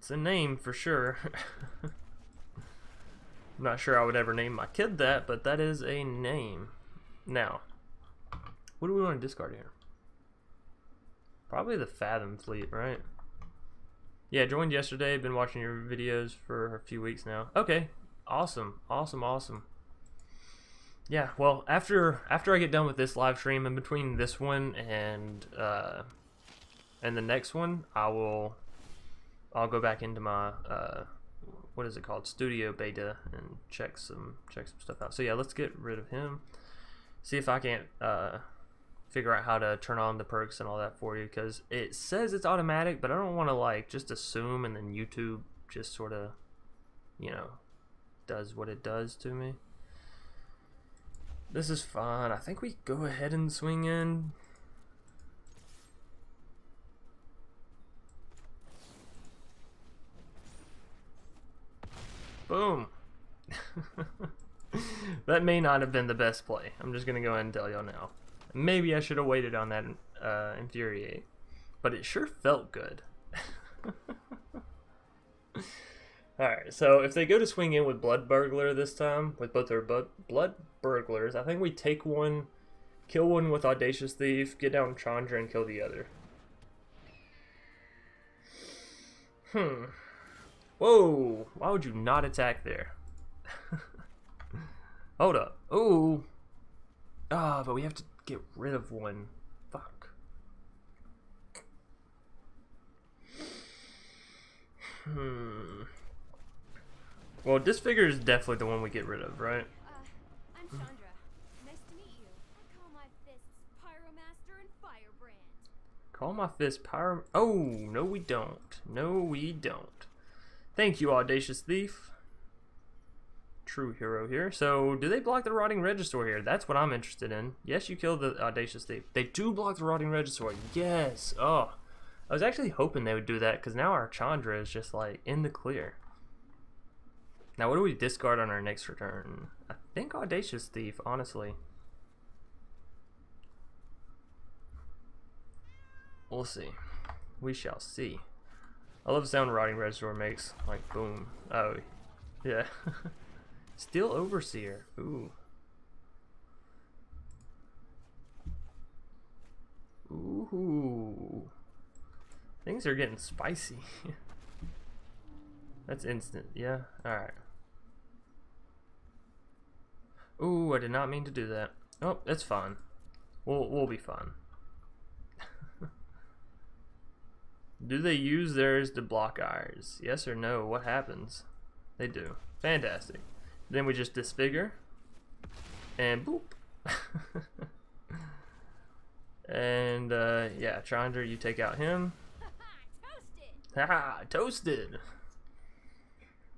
S1: a name for sure. I'm not sure I would ever name my kid that, but that is a name. Now, what do we want to discard here? Probably the Fathom Fleet, right? Yeah, joined yesterday. Been watching your videos for a few weeks now. Okay, awesome. Yeah, well, after I get done with this live stream, in between this one and the next one, I'll go back into my what is it called, studio beta, and check some stuff out. So yeah, let's get rid of him. See if I can't figure out how to turn on the perks and all that for you, because it says it's automatic, but I don't want to like just assume and then YouTube just sort of, you know, does what it does to me. This is fine. I think we go ahead and swing in. Boom. That may not have been the best play. I'm just gonna go ahead and tell y'all now. Maybe I should have waited on that infuriate, but it sure felt good. Alright, so if they go to swing in with Blood Burglar this time, with both their Blood Burglars, I think we take one, kill one with Audacious Thief, get down Chandra, and kill the other. Whoa, why would you not attack there? Hold up. Ooh. Ah, but we have to get rid of one. Fuck. Well, Disfigure is definitely the one we get rid of, right?
S2: I'm Chandra. Nice to meet you. I call my fists Pyromaster and Firebrand.
S1: Call my fist Pyro... Oh, no we don't. No we don't. Thank you, Audacious Thief. True hero here. So, do they block the Rotting Regisaur here? That's what I'm interested in. Yes, you killed the Audacious Thief. They do block the Rotting Regisaur. Yes. Oh. I was actually hoping they would do that, because now our Chandra is just, like, in the clear. Now, what do we discard on our next return? I think Audacious Thief, honestly. We'll see. We shall see. I love the sound Rotting Regisaur makes. Like, boom. Oh, yeah. Still Overseer. Ooh. Ooh. Things are getting spicy. That's instant. Yeah. Alright. Ooh, I did not mean to do that. Oh, it's fine. We'll be fine. Do they use theirs to block ours? Yes or no? What happens? They do. Fantastic. Then we just disfigure. And boop. And yeah, Chandra, you take out him.
S2: Toasted.
S1: Haha, toasted.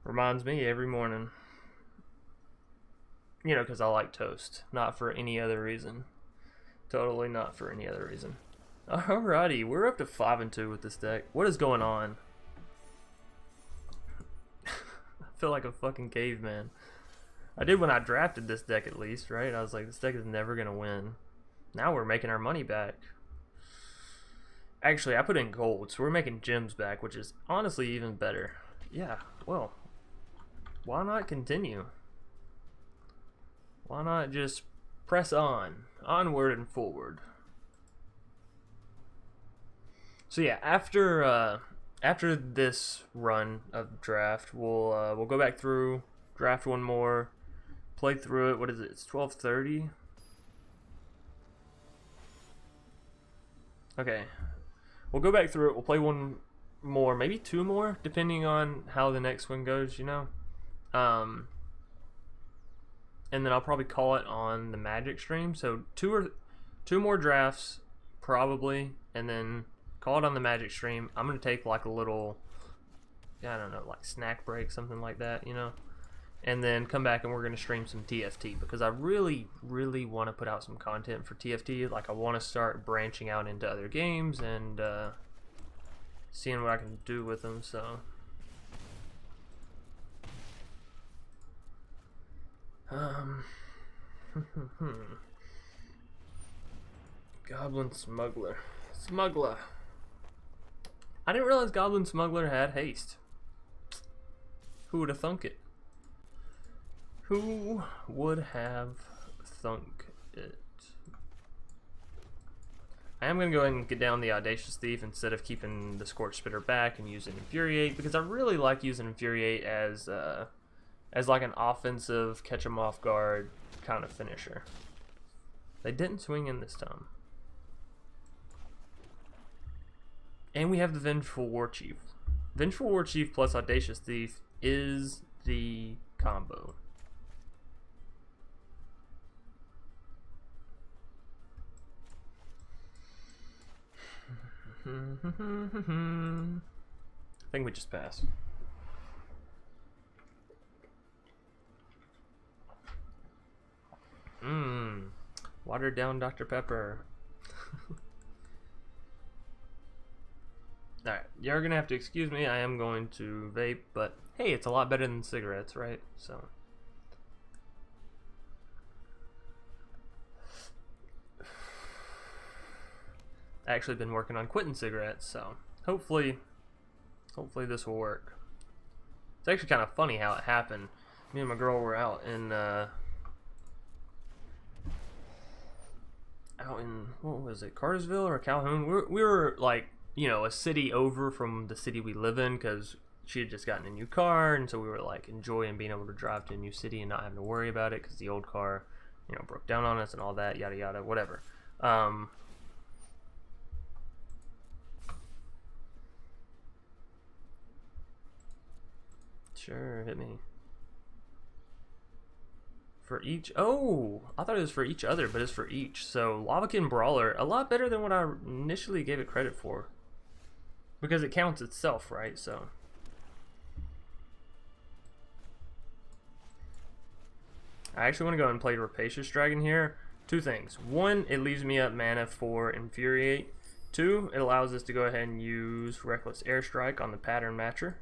S1: Reminds me every morning. You know, because I like toast. Not for any other reason. Totally not for any other reason. Alrighty, we're up to 5-2 with this deck. What is going on? I feel like a fucking caveman. I did when I drafted this deck, at least, right? I was like, this deck is never gonna win. Now we're making our money back. Actually, I put in gold, so we're making gems back, which is honestly even better. Yeah, well, why not continue? Why not just press on? Onward and forward. So yeah, after this run of draft, we'll go back through, draft one more, play through it. What is it? It's 12:30. Okay, we'll go back through it. We'll play one more, maybe two more, depending on how the next one goes. You know, and then I'll probably call it on the Magic stream. So two more drafts probably, and then call it on the Magic stream. I'm gonna take like a little, I don't know, like snack break, something like that, you know, and then come back and we're gonna stream some TFT, because I really want to put out some content for TFT. Like, I want to start branching out into other games and seeing what I can do with them. So Goblin Smuggler. I didn't realize Goblin Smuggler had haste. Who would have thunk it? Who would have thunk it? I am going to go ahead and get down the Audacious Thief instead of keeping the Scorch Spitter back and using Infuriate, because I really like using Infuriate as like an offensive, catch 'em off guard kind of finisher. They didn't swing in this time. And we have the Vengeful War Chief. Vengeful War Chief plus Audacious Thief is the combo? I think we just passed. Watered down Dr. Pepper. Alright, you're gonna have to excuse me. I am going to vape, but hey, it's a lot better than cigarettes, right? So. I actually been working on quitting cigarettes, so hopefully this will work. It's actually kind of funny how it happened. Me and my girl were out in what was it, Cartersville or Calhoun? We were like, you know, a city over from the city we live in, because she had just gotten a new car, and so we were like enjoying being able to drive to a new city and not having to worry about it, because the old car, you know, broke down on us and all that, yada yada, whatever. Sure, hit me. For each? Oh, I thought it was for each other, but it's for each. So, Lavakin Brawler, a lot better than what I initially gave it credit for. Because it counts itself, right? So. I actually want to go and play Rapacious Dragon here. Two things. One, it leaves me up mana for Infuriate. Two, it allows us to go ahead and use Reckless Airstrike on the Pattern Matcher.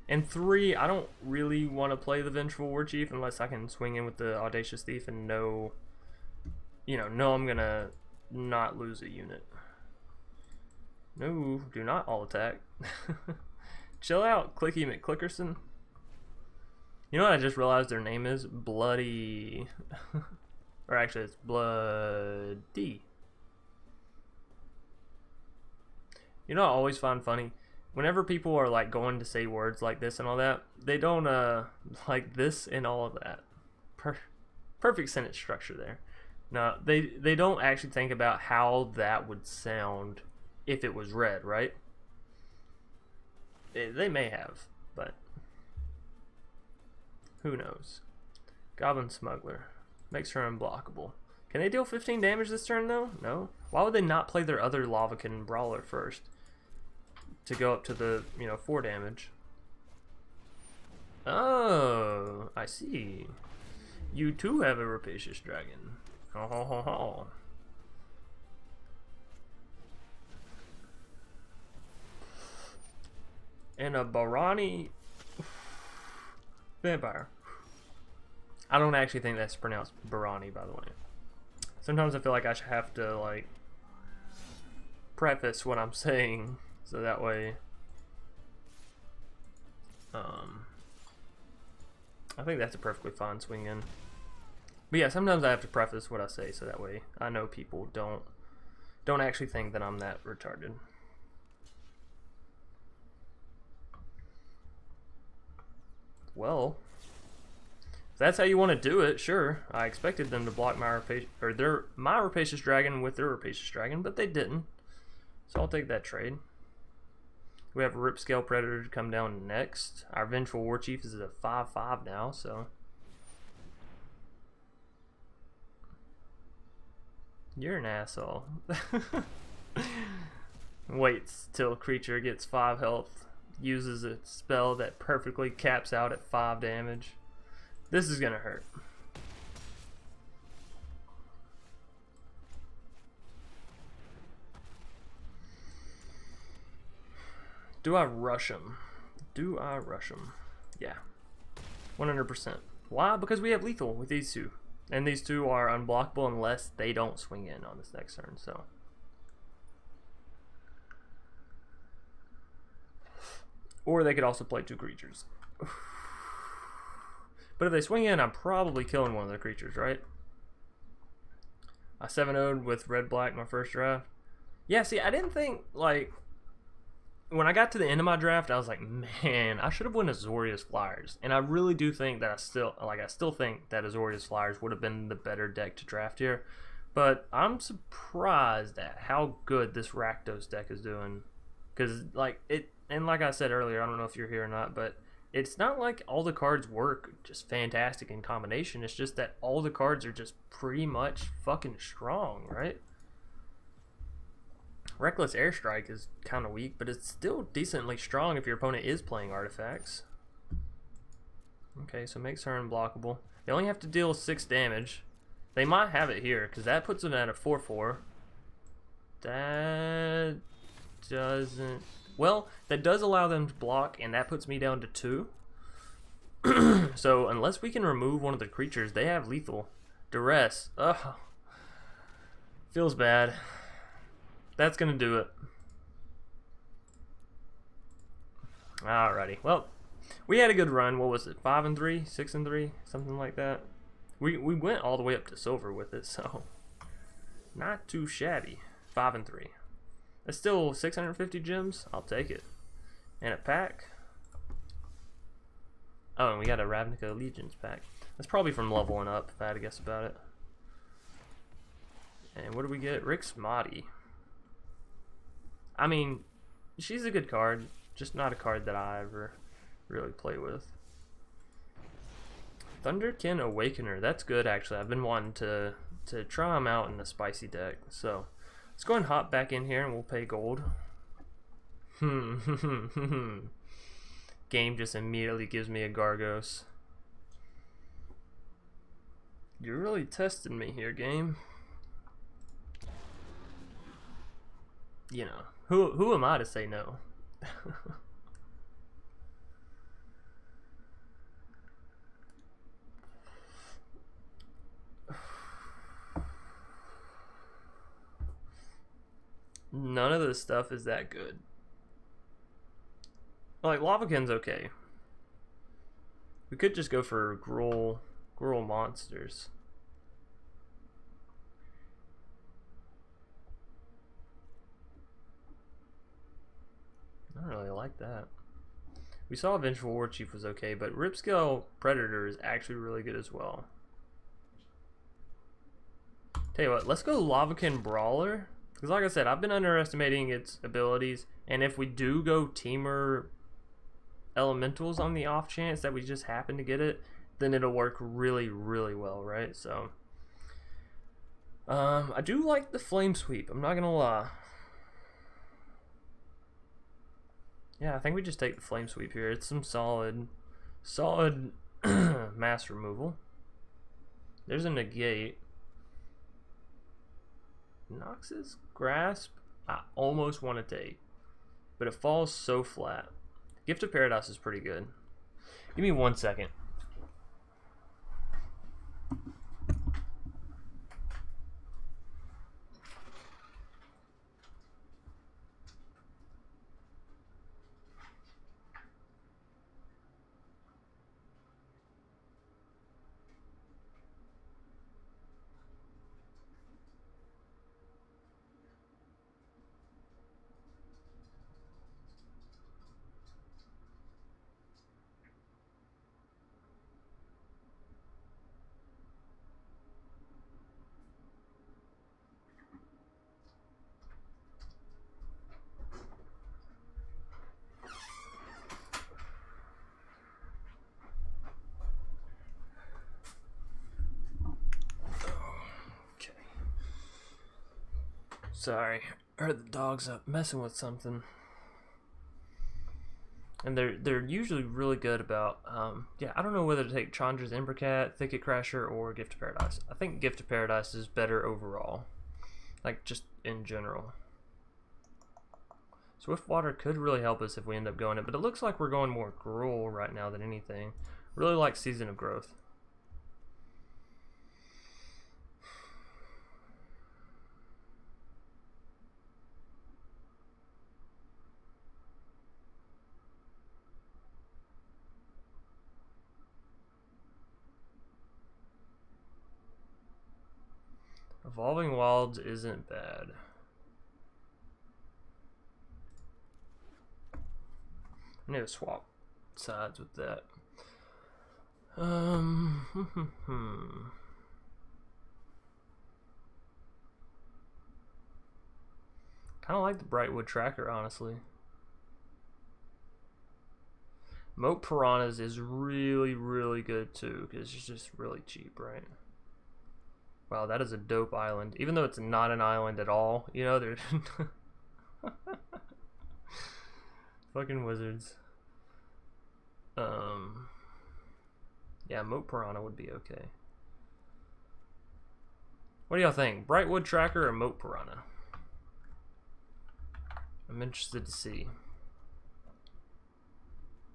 S1: And three, I don't really want to play the Vengeful Warchief unless I can swing in with the Audacious Thief and know I'm gonna not lose a unit. No, do not all attack. Chill out, Clicky McClickerson. You know what I just realized their name is? Bloody. Or actually, it's Bloody. You know what I always find funny? Whenever people are like going to say words like this and all that, they don't like this and all of that. Perfect sentence structure there. No, they don't actually think about how that would sound if it was read, right? They may have, but who knows? Goblin Smuggler makes her unblockable. Can they deal 15 damage this turn though? No. Why would they not play their other Lavakin Brawler first? To go up to the, 4 damage. Oh, I see. You too have a Rapacious Dragon. Ho ho ho ho. And a Barani Vampire. I don't actually think that's pronounced Barani, by the way. Sometimes I feel like I should have to, like, preface what I'm saying. So that way, I think that's a perfectly fine swing in. But yeah, sometimes I have to preface what I say, so that way I know people don't actually think that I'm that retarded. Well, if that's how you want to do it, sure. I expected them to block my Rapacious Dragon with their Rapacious Dragon, but they didn't. So I'll take that trade. We have a Ripscale Predator to come down next. Our Vengeful Warchief is a 5/5 now, so. You're an asshole. Waits till creature gets 5 health. Uses a spell that perfectly caps out at 5 damage. This is gonna hurt. Do I rush him? Do I rush him? Yeah. 100%. Why? Because we have lethal with these two. And these two are unblockable unless they don't swing in on this next turn, so. Or they could also play 2 creatures. But if they swing in, I'm probably killing one of the creatures, right? I 7-0'd with red-black my first draft. Yeah, see, I didn't think, like, when I got to the end of my draft, I was like, man, I should have won Azorius Flyers. And I really do think that I still think that Azorius Flyers would have been the better deck to draft here. But I'm surprised at how good this Rakdos deck is doing. Because, like, and like I said earlier, I don't know if you're here or not, but it's not like all the cards work just fantastic in combination. It's just that all the cards are just pretty much fucking strong, right? Reckless Airstrike is kind of weak, but it's still decently strong if your opponent is playing artifacts. Okay, so makes her unblockable. They only have to deal 6 damage. They might have it here, because that puts them at a 4-4. That doesn't... Well, that does allow them to block, and that puts me down to 2. So, unless we can remove one of the creatures, they have lethal. Duress. Ugh. Feels bad. That's gonna do it. Alrighty. Well, we had a good run. What was it? 5-3? 6-3? Something like that. We went all the way up to silver with it, so... Not too shabby. 5-3. That's still 650 gems. I'll take it. And a pack. Oh, and we got a Ravnica Allegiance pack. That's probably from leveling up, if I had to guess about it. And what do we get? Rick's Mahdi. I mean, she's a good card. Just not a card that I ever really play with. Thunderkin Awakener. That's good, actually. I've been wanting to try them out in the spicy deck. So, let's go and hop back in here and we'll pay gold. Game just immediately gives me a Gargos. You're really testing me here, game. You know, who am I to say no? None of this stuff is that good. Like, Lavakin's okay. We could just go for Gruul monsters. I don't really like that. We saw Vengeful War Chief was okay, but Ripscale Predator is actually really good as well. Tell you what, let's go Lavakin Brawler. Because like I said, I've been underestimating its abilities. And if we do go Teamer Elementals on the off chance that we just happen to get it, then it'll work really, really well, right? So, I do like the Flame Sweep. I'm not going to lie. Yeah, I think we just take the Flame Sweep here. It's some solid mass removal. There's a negate. Nox's Grasp, I almost want to take, but it falls so flat. Gift of Paradise is pretty good. Give me 1 second. Sorry, I heard the dogs up messing with something. And they're usually really good about, yeah, I don't know whether to take Chandra's Imbricat, Thicket Crasher, or Gift of Paradise. I think Gift of Paradise is better overall. Like, just in general. Swiftwater could really help us if we end up going it, but it looks like we're going more Gruul right now than anything. Really like Season of Growth. Evolving Wilds isn't bad. I need to swap sides with that. Kind of like the Brightwood Tracker, honestly. Moat Piranhas is really good too, because it's just really cheap, right? Wow, that is a dope island. Even though it's not an island at all, you know, there's fucking wizards. Yeah, Moat Piranha would be okay. What do y'all think? Brightwood Tracker or Moat Piranha? I'm interested to see.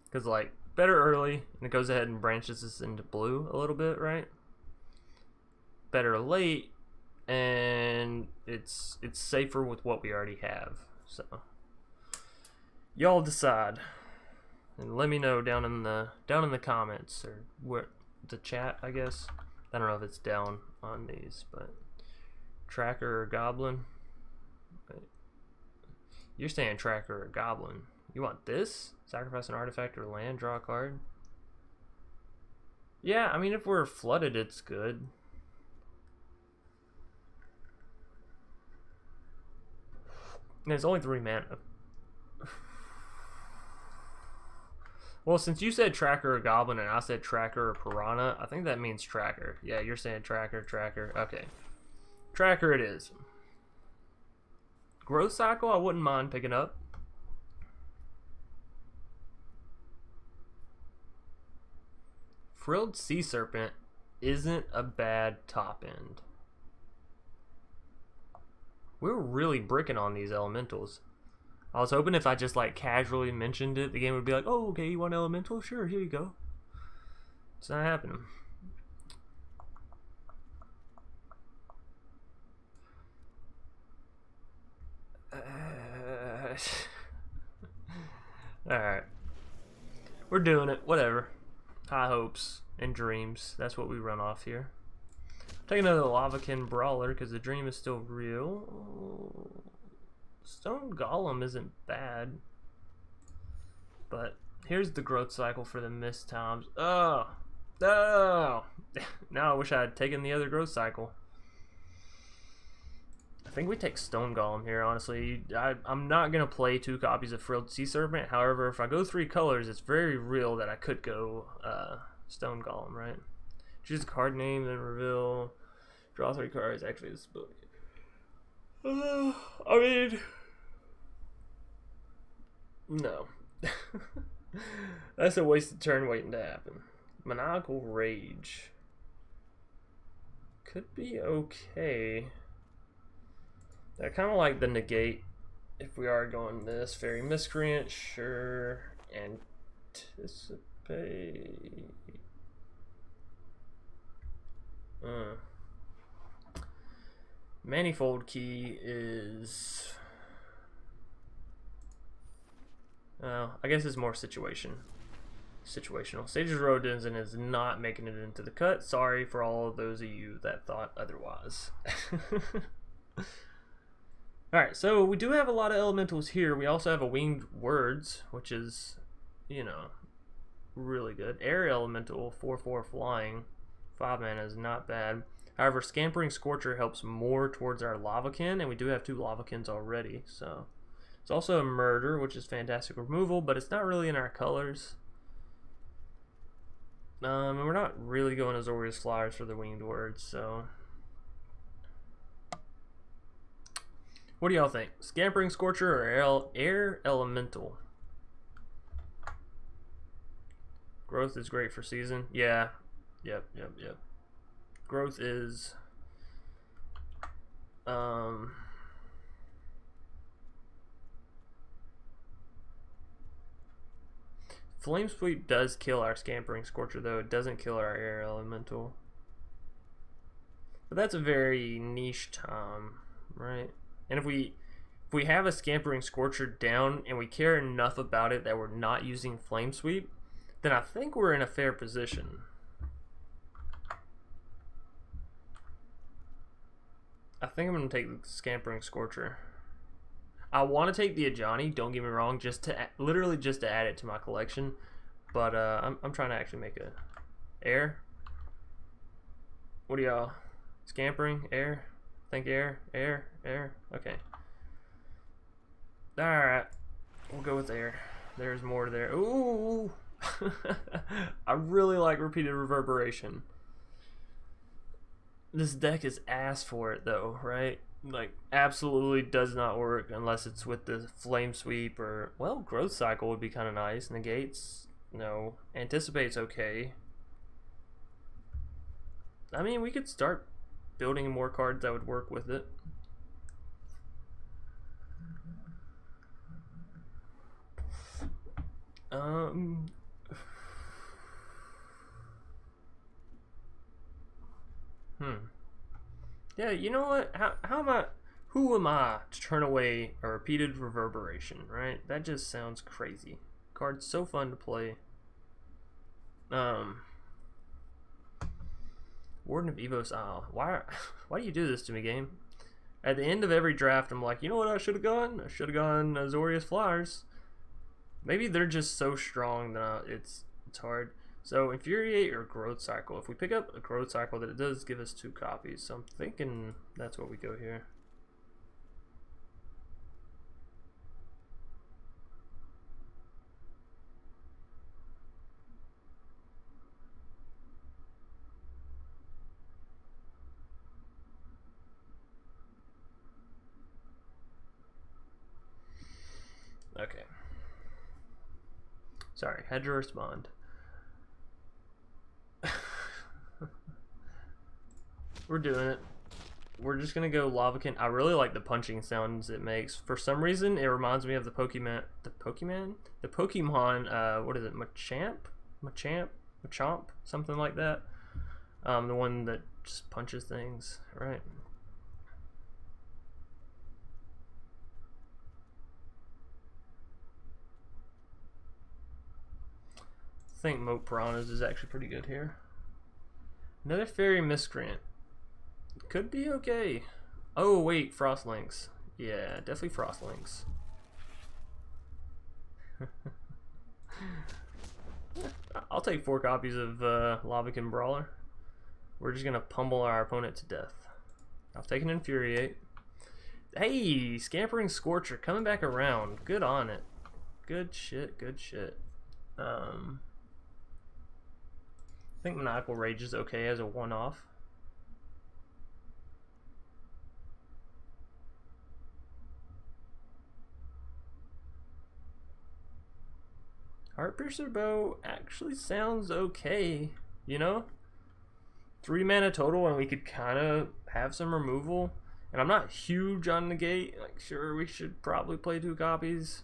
S1: Because, like, better early, and it goes ahead and branches us into blue a little bit, right? Better late, and it's safer with what we already have. So, y'all decide, and let me know down in the comments, or where the chat, I guess. I don't know if it's down on these, but Tracker or Goblin? Wait. You're saying Tracker or Goblin. You want this? Sacrifice an artifact or land, draw a card? Yeah, I mean, if we're flooded, it's good. And it's only 3 mana. Well, since you said Tracker or Goblin and I said Tracker or Piranha, I think that means Tracker. Yeah, you're saying Tracker. Okay. Tracker it is. Growth Cycle, I wouldn't mind picking up. Frilled Sea Serpent isn't a bad top end. We were really bricking on these elementals. I was hoping if I just like casually mentioned it, the game would be like, oh, okay, you want elemental? Sure, here you go. It's not happening. Alright. We're doing it. Whatever. High hopes and dreams. That's what we run off here. Take another Lavakin Brawler because the dream is still real. Stone Golem isn't bad. But here's the growth cycle for the missed times. Oh! Now I wish I had taken the other growth cycle. I think we take Stone Golem here, honestly. I'm not going to play 2 copies of Frilled Sea Serpent. However, if I go 3 colors, it's very real that I could go Stone Golem, right? Choose a card name, then reveal. Draw 3 cards. Actually, this book. I mean, no. That's a wasted turn waiting to happen. Maniacal Rage. Could be okay. I kind of like the negate if we are going this. Fairy Miscreant, sure. Anticipate. Manifold Key is... I guess it's more situational. Sage's Rodin is not making it into the cut. Sorry for all of those of you that thought otherwise. Alright, so we do have a lot of elementals here. We also have a Winged Words, which is, you know, really good. Air Elemental, 4/4 flying, 5 mana is not bad. However, Scampering Scorcher helps more towards our Lavakin, and we do have 2 Lavakins already, so... It's also a Murder, which is fantastic removal, but it's not really in our colors. And we're not really going Azorius Flyers for the Winged Words, so... What do y'all think? Scampering Scorcher or Air Elemental? Growth is great for season. Yeah. Yep. Growth is... Flame Sweep does kill our Scampering Scorcher, though. It doesn't kill our Air Elemental. But that's a very niche time, right? And if we have a Scampering Scorcher down and we care enough about it that we're not using Flame Sweep, then I think we're in a fair position. I think I'm going to take the Scampering Scorcher. I want to take the Ajani, don't get me wrong, literally just to add it to my collection. But I'm trying to actually make a air. What do y'all? Scampering? Air? Think air? Air? Okay. Alright. We'll go with air. There's more there. Ooh! I really like repeated reverberation. This deck is ass for it though, right? Like, absolutely does not work unless it's with the flame sweep or, well, growth cycle would be kind of nice. Negates, no. Anticipate's okay. I mean, we could start building more cards that would work with it. Yeah, you know what? How am I? Who am I to turn away a repeated reverberation? Right? That just sounds crazy. Card's so fun to play. Warden of Evos Isle. Why do you do this to me, game? At the end of every draft, I'm like, you know what I should have gone? I should have gone Azorius Flyers. Maybe they're just so strong that it's hard. So Infuriate or Growth Cycle. If we pick up a Growth Cycle, that it does give us 2 copies. So I'm thinking that's what we go here. Okay. Sorry, had to respond. We're doing it. We're just gonna go Lavakin. I really like the punching sounds it makes. For some reason, it reminds me of the Pokemon. What is it? Machamp, something like that. The one that just punches things, right? I think Moat Piranhas is actually pretty good here. Another Fairy Miscreant. Could be okay. Oh wait, Frostlinks. Yeah, definitely Frostlinks. I'll take 4 copies of Lavakin Brawler. We're just gonna pummel our opponent to death. I've taken Infuriate. Hey, Scampering Scorcher coming back around. Good on it. Good shit, good shit. I think Maniacal Rage is okay as a one-off. Heartpiercer Bow actually sounds okay, you know? 3 mana total, and we could kind of have some removal. And I'm not huge on negate. Like, sure, we should probably play 2 copies.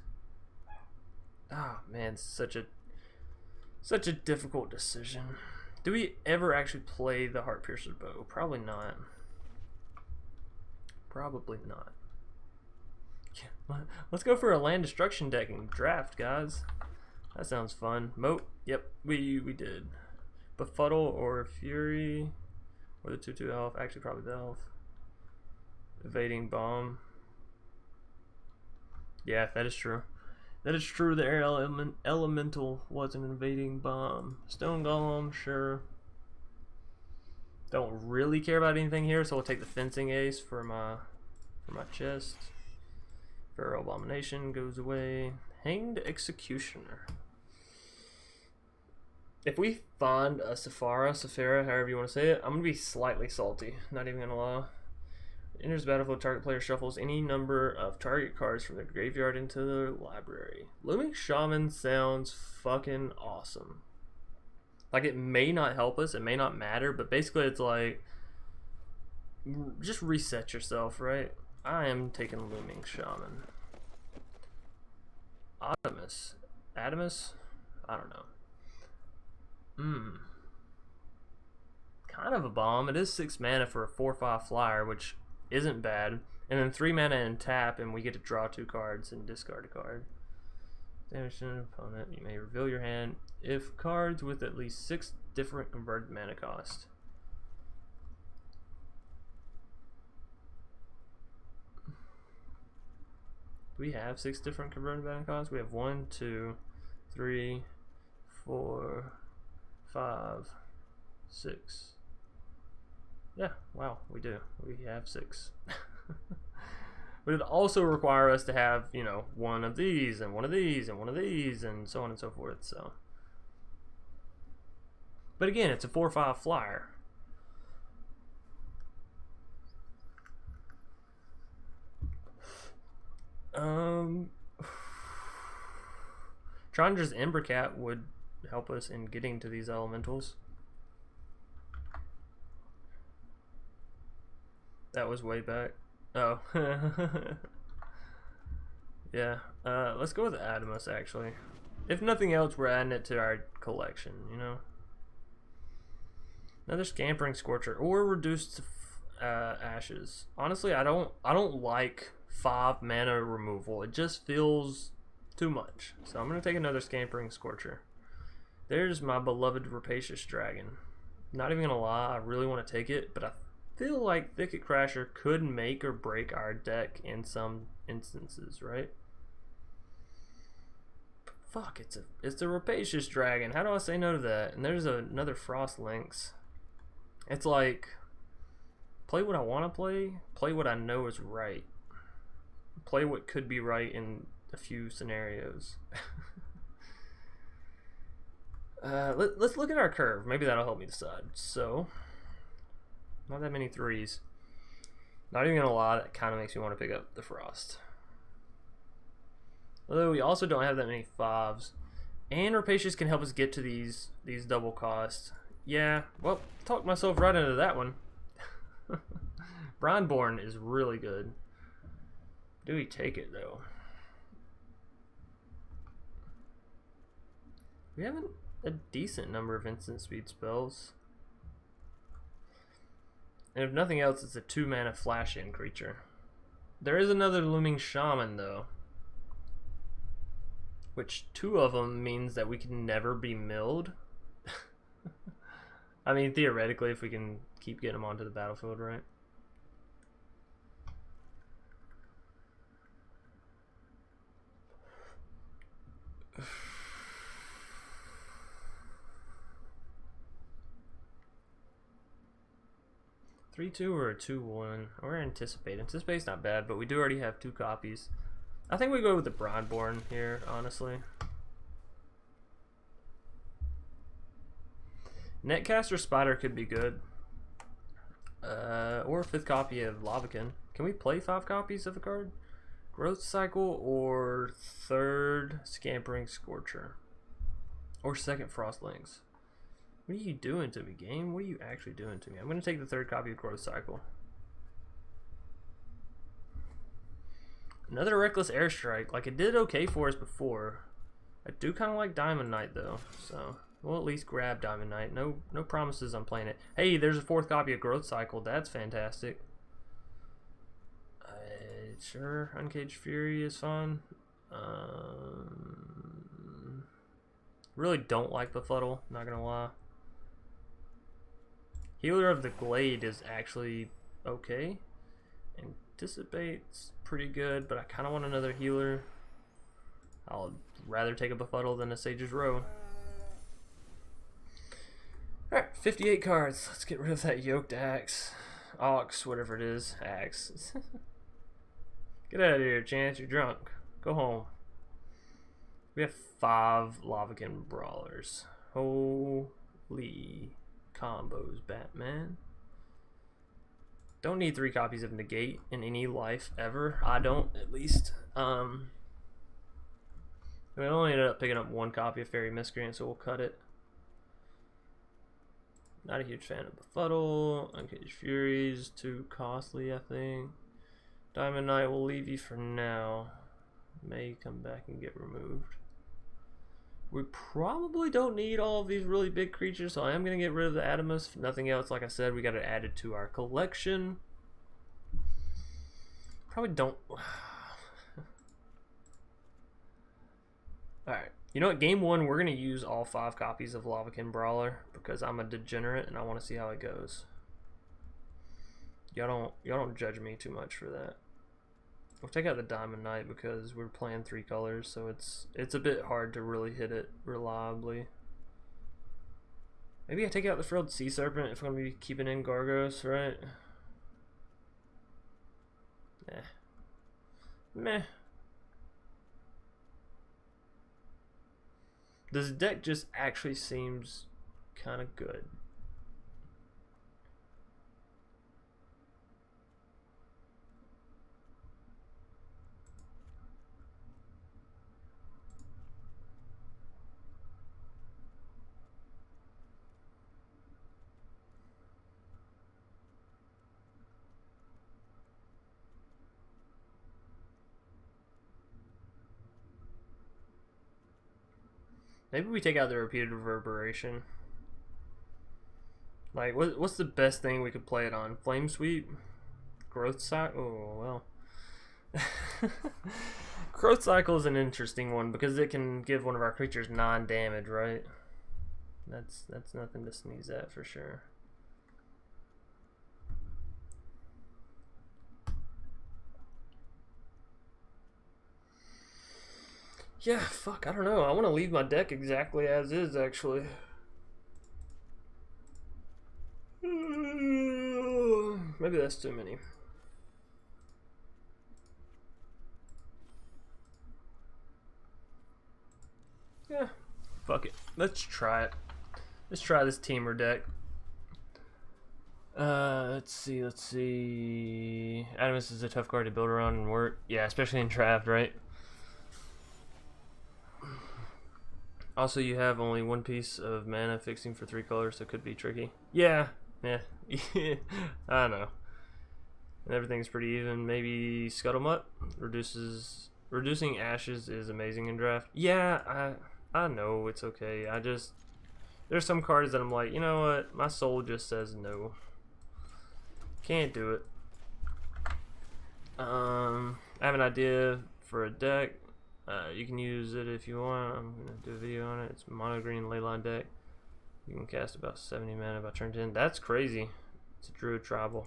S1: Oh man, such a difficult decision. Do we ever actually play the Heartpiercer Bow? Probably not. Probably not. Yeah, let's go for a land destruction deck and draft, guys. That sounds fun. Moat. Yep, we did. Befuddle or Fury, or the 2/2 elf. Actually, probably the elf. Evading Bomb. Yeah, that is true. That is true. The air elemental was an Invading Bomb. Stone Golem, sure. Don't really care about anything here, so we'll take the Fencing Ace for my chest. Feral Abomination goes away. Hanged Executioner. If we find a Saphira, however you want to say it, I'm going to be slightly salty. Not even going to lie. Enters the battlefield, target player shuffles any number of target cards from their graveyard into their library. Looming Shaman sounds fucking awesome. Like, it may not help us, it may not matter, but basically it's like, just reset yourself, right? I am taking Looming Shaman. Adamus? I don't know. Kind of a bomb. It is 6 mana for a 4/5 flyer, which isn't bad. And then 3 mana and tap, and we get to draw 2 cards and discard a card. Damage to an opponent. You may reveal your hand if cards with at least 6 different converted mana cost. Do we have 6 different converted mana costs? We have 1, 2, 3, 4, 5, 6. Yeah, wow, we do. We have 6. But it also require us to have, you know, 1 of these and 1 of these and 1 of these and so on and so forth. So But again, it's a 4/5 flyer. Chandra's Embercat would help us in getting to these elementals. That was way back. Oh. Yeah. Let's go with Adamus, actually. If nothing else, we're adding it to our collection, you know? Another Scampering Scorcher or reduced ashes. Honestly, I don't like 5 mana removal. It just feels too much. So I'm gonna take another Scampering Scorcher. There's my beloved Rapacious Dragon. Not even gonna lie, I really want to take it, but I feel like Thicket Crasher could make or break our deck in some instances, right? Fuck, it's a Rapacious Dragon. How do I say no to that? And there's another Frost Lynx. It's like, play what I want to play what I know is right. Play what could be right in a few scenarios. Let's look at our curve. Maybe that'll help me decide. So, not that many 3s. Not even gonna lie, that kind of makes me want to pick up the Frost. Although we also don't have that many 5s. And Rapacious can help us get to these double costs. Yeah, well, talked myself right into that one. Brindborn is really good. Do we take it, though? We have a decent number of instant speed spells. And if nothing else, it's a 2-mana flash-in creature. There is another Looming Shaman, though. Which 2 of them means that we can never be milled. I mean, theoretically, if we can keep getting them onto the battlefield, right? A 3/2 or a 2/1. Or Anticipate. Anticipate's not bad, but we do already have 2 copies. I think we go with the Brindborn here, honestly. Netcaster Spider could be good. Or a 5th copy of Lavakin. Can we play 5 copies of a card? Growth Cycle or 3rd Scampering Scorcher. Or 2nd Frost Lynx. What are you doing to me, game? What are you actually doing to me? I'm going to take the 3rd copy of Growth Cycle. Another Reckless Airstrike. Like, it did okay for us before. I do kind of like Diamond Knight, though. So, we'll at least grab Diamond Knight. No promises on playing it. Hey, there's a 4th copy of Growth Cycle. That's fantastic. Sure, Uncaged Fury is fun. Really don't like Befuddle, not gonna lie. Healer of the Glade is actually okay. Anticipate's pretty good, but I kind of want another healer. I'll rather take a Befuddle than a Sage's Row. Alright, 58 cards. Let's get rid of that Yoked Axe. Ox, whatever it is. Axe. Get out of here, Chance. You're drunk. Go home. We have 5 Lavakin Brawlers. Holy combos, Batman. Don't need 3 copies of Negate in any life ever. I don't, at least. We only ended up picking up 1 copy of Fairy Miscreant, so we'll cut it. Not a huge fan of Befuddle. Uncaged Fury's too costly, I think. Diamond Knight will leave you for now. May come back and get removed. We probably don't need all of these really big creatures, so I am going to get rid of the Adamus. If nothing else, like I said, we got it added to our collection. Probably don't... Alright, you know what? Game 1, we're going to use all 5 copies of Lavakin Brawler because I'm a degenerate and I want to see how it goes. Y'all don't judge me too much for that. We'll take out the Diamond Knight because we're playing 3 colors, so it's a bit hard to really hit it reliably. Maybe I take out the Frilled Sea Serpent if I'm going to be keeping in Gargos, right? Meh. This deck just actually seems kind of good. Maybe we take out the repeated reverberation. Like, what's the best thing we could play it on? Flame Sweep? Growth Cycle? Oh, well. Growth Cycle is an interesting one because it can give one of our creatures non-damage, right? That's nothing to sneeze at for sure. Yeah, fuck, I don't know. I want to leave my deck exactly as is, actually. Maybe that's too many. Yeah, fuck it. Let's try it. Let's try this teamer deck. Let's see. Adamus is a tough card to build around and work. Yeah, especially in draft, right? Also, you have only one piece of mana fixing for 3 colors, so it could be tricky. Yeah. I know. And everything's pretty even. Maybe Scuttlemutt reducing ashes is amazing in draft. Yeah, I know it's okay. There's some cards that I'm like, you know what? My soul just says no. Can't do it. I have an idea for a deck. You can use it if you want. I'm gonna do a video on it. It's mono green leyline deck. You can cast about 70 mana by turn 10. That's crazy. It's a druid tribal.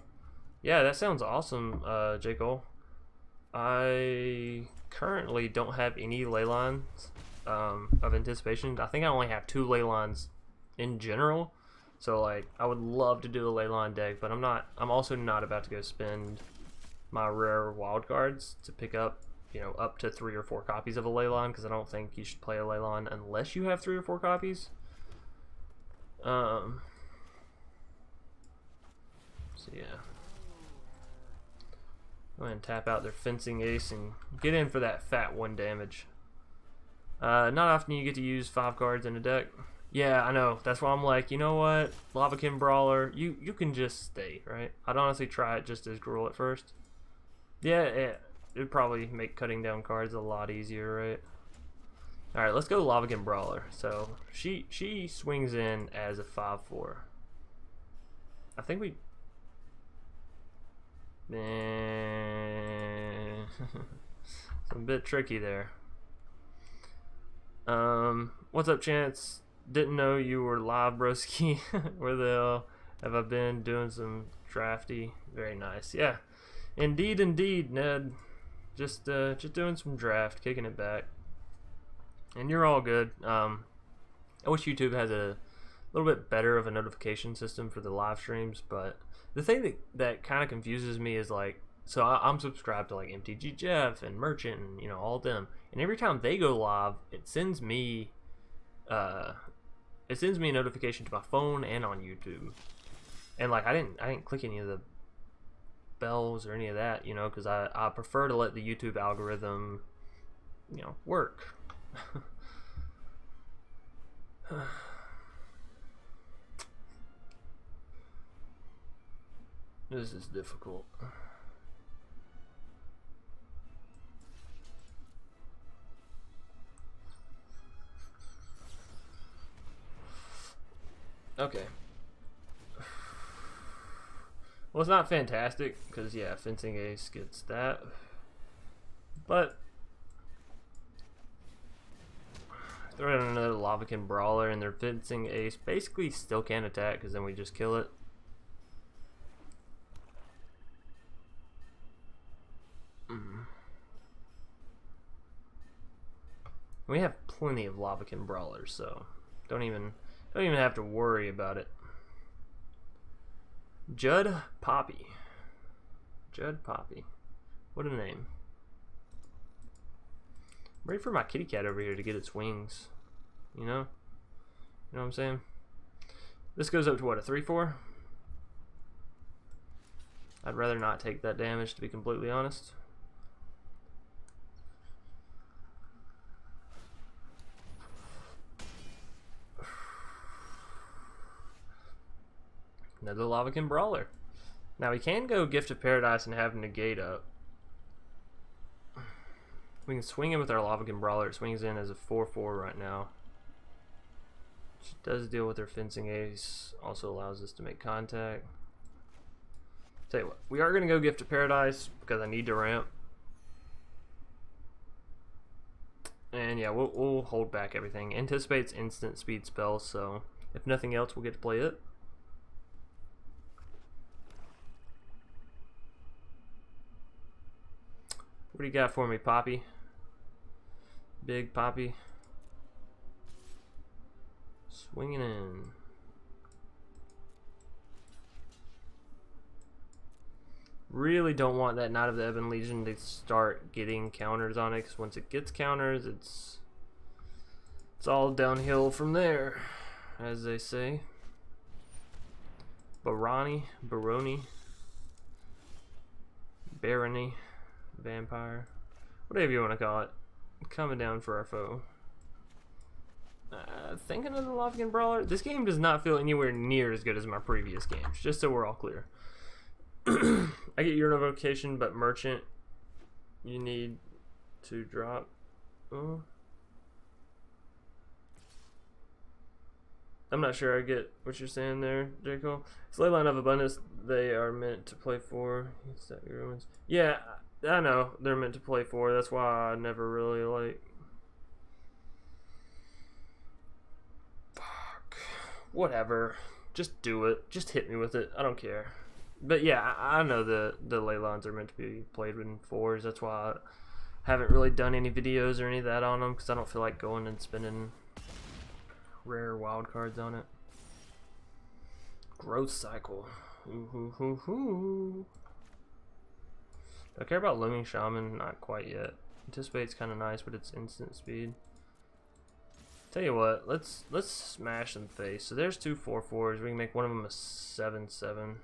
S1: Yeah, that sounds awesome, J. Cole. I currently don't have any ley lines of anticipation. I think I only have 2 ley lines in general. So like, I would love to do a ley line deck, but I'm also not about to go spend my rare wild cards to pick up, you know, up to 3 or 4 copies of a ley line, because I don't think you should play a ley line unless you have 3 or 4 copies. So yeah. Go ahead and tap out their fencing ace and get in for that fat 1 damage. Not often you get to use 5 cards in a deck. Yeah, I know. That's why I'm like, you know what? Lavakin Brawler, you can just stay, right? I'd honestly try it just as Gruul at first. Yeah, it would probably make cutting down cards a lot easier, right? Alright, let's go Lavakin Brawler. So, she swings in as a 5/4. I think we... It's a bit tricky there. What's up, Chance? Didn't know you were live, broski. Where the hell have I been? Doing some drafty. Very nice. Yeah, indeed, Ned. Just doing some draft, kicking it back. And you're all good. I wish YouTube has a little bit better of a notification system for the live streams, but the thing that kind of confuses me is like, so I'm subscribed to like MTG Jeff and Merchant and, you know, all them, and every time they go live, it sends me a notification to my phone and on YouTube. And like I didn't click any of the bells or any of that, you know, because I prefer to let the YouTube algorithm, you know, work. This is difficult. Okay. Well, it's not fantastic, because, yeah, Fencing Ace gets that. But throw in another Lavakin Brawler, and their Fencing Ace basically still can't attack, because then we just kill it. We have plenty of Lavakin Brawlers, so don't even have to worry about it. Judd Poppy. What a name. I'm ready for my kitty cat over here to get its wings. You know what I'm saying? This goes up to what, a 3/4? I'd rather not take that damage, to be completely honest. Another Lavakin Brawler. Now we can go Gift of Paradise and have negate up. We can swing in with our Lavakin Brawler. It swings in as a 4/4 right now. She does deal with her Fencing Ace. Also allows us to make contact. Tell you what, we are going to go Gift of Paradise because I need to ramp. And yeah, we'll hold back everything. Anticipates instant speed spells, so if nothing else, we'll get to play it. What do you got for me, Poppy? Big Poppy. Swinging in. Really don't want that Knight of the Ebon Legion to start getting counters on it, because once it gets counters, it's all downhill from there, as they say. Baroni, Barony, Vampire, whatever you want to call it, coming down for our foe. Thinking of the Lavakin Brawler. This game does not feel anywhere near as good as my previous games, just so we're all clear. I get your vocation, but merchant, you need to drop. Oh. I'm not sure I get what you're saying there, Jacob. Leyline of Abundance, they are meant to play for. Yeah, I know they're meant to play for. That's why I never really like. Fuck. Whatever. Just do it. Just hit me with it. I don't care. But yeah, I know the ley lines are meant to be played in 4s. That's why I haven't really done any videos or any of that on them, because I don't feel like going and spending rare wild cards on it. Growth cycle. Ooh. Do I care about Looming Shaman? Not quite yet. Anticipate's kind of nice, but it's instant speed. Tell you what, let's smash them face. So there's 2 4/4s. We can make one of them a 7/7.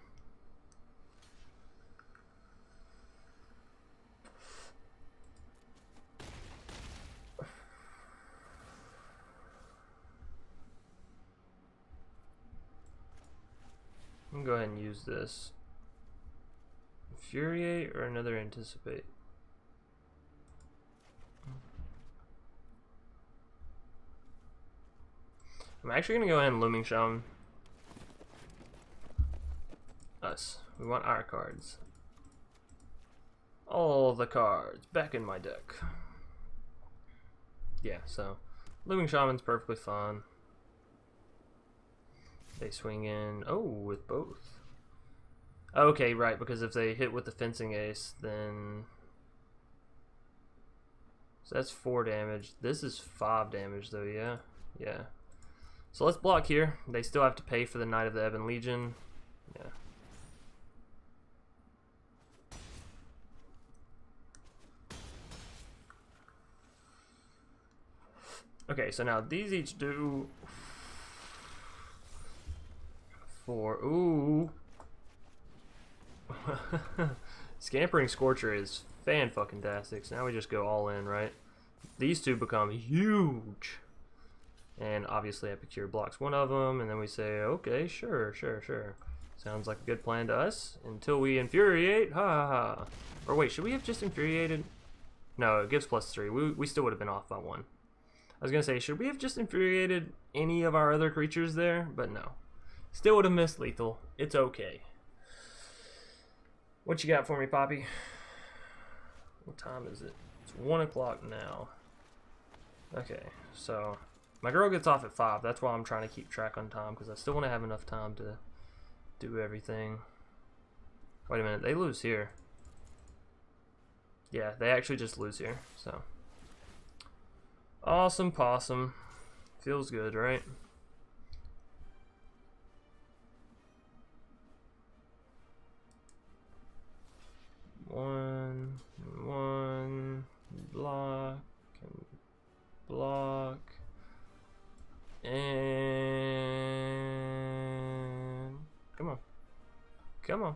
S1: I'm gonna go ahead and use this. Infuriate or another Anticipate? I'm actually gonna go ahead and Looming Shaman. Us. We want our cards. All the cards back in my deck. Yeah, so Looming Shaman's perfectly fine. They swing in, oh, with both. Okay, right, because if they hit with the Fencing Ace, then... So that's 4 damage. This is 5 damage, though, yeah? Yeah. So let's block here. They still have to pay for the Knight of the Ebon Legion. Yeah. Okay, so now these each do... 4. Ooh. Scampering Scorcher is fan-fucking-tastic. So now we just go all in, right? These two become huge. And obviously Epicure blocks one of them. And then we say, okay, sure. Sounds like a good plan to us. Until we Infuriate. Ha ha ha. Or wait, should we have just Infuriated? No, it gives +3. We still would have been off by 1. I was going to say, should we have just Infuriated any of our other creatures there? But no. Still would have missed lethal. It's okay. What you got for me, Poppy? What time is it? It's 1 o'clock now. Okay, so my girl gets off at 5. That's why I'm trying to keep track on time, because I still want to have enough time to do everything. Wait a minute, they lose here. Yeah, they actually just lose here, so. Awesome possum. Feels good, right? One, block, and block, and Come on.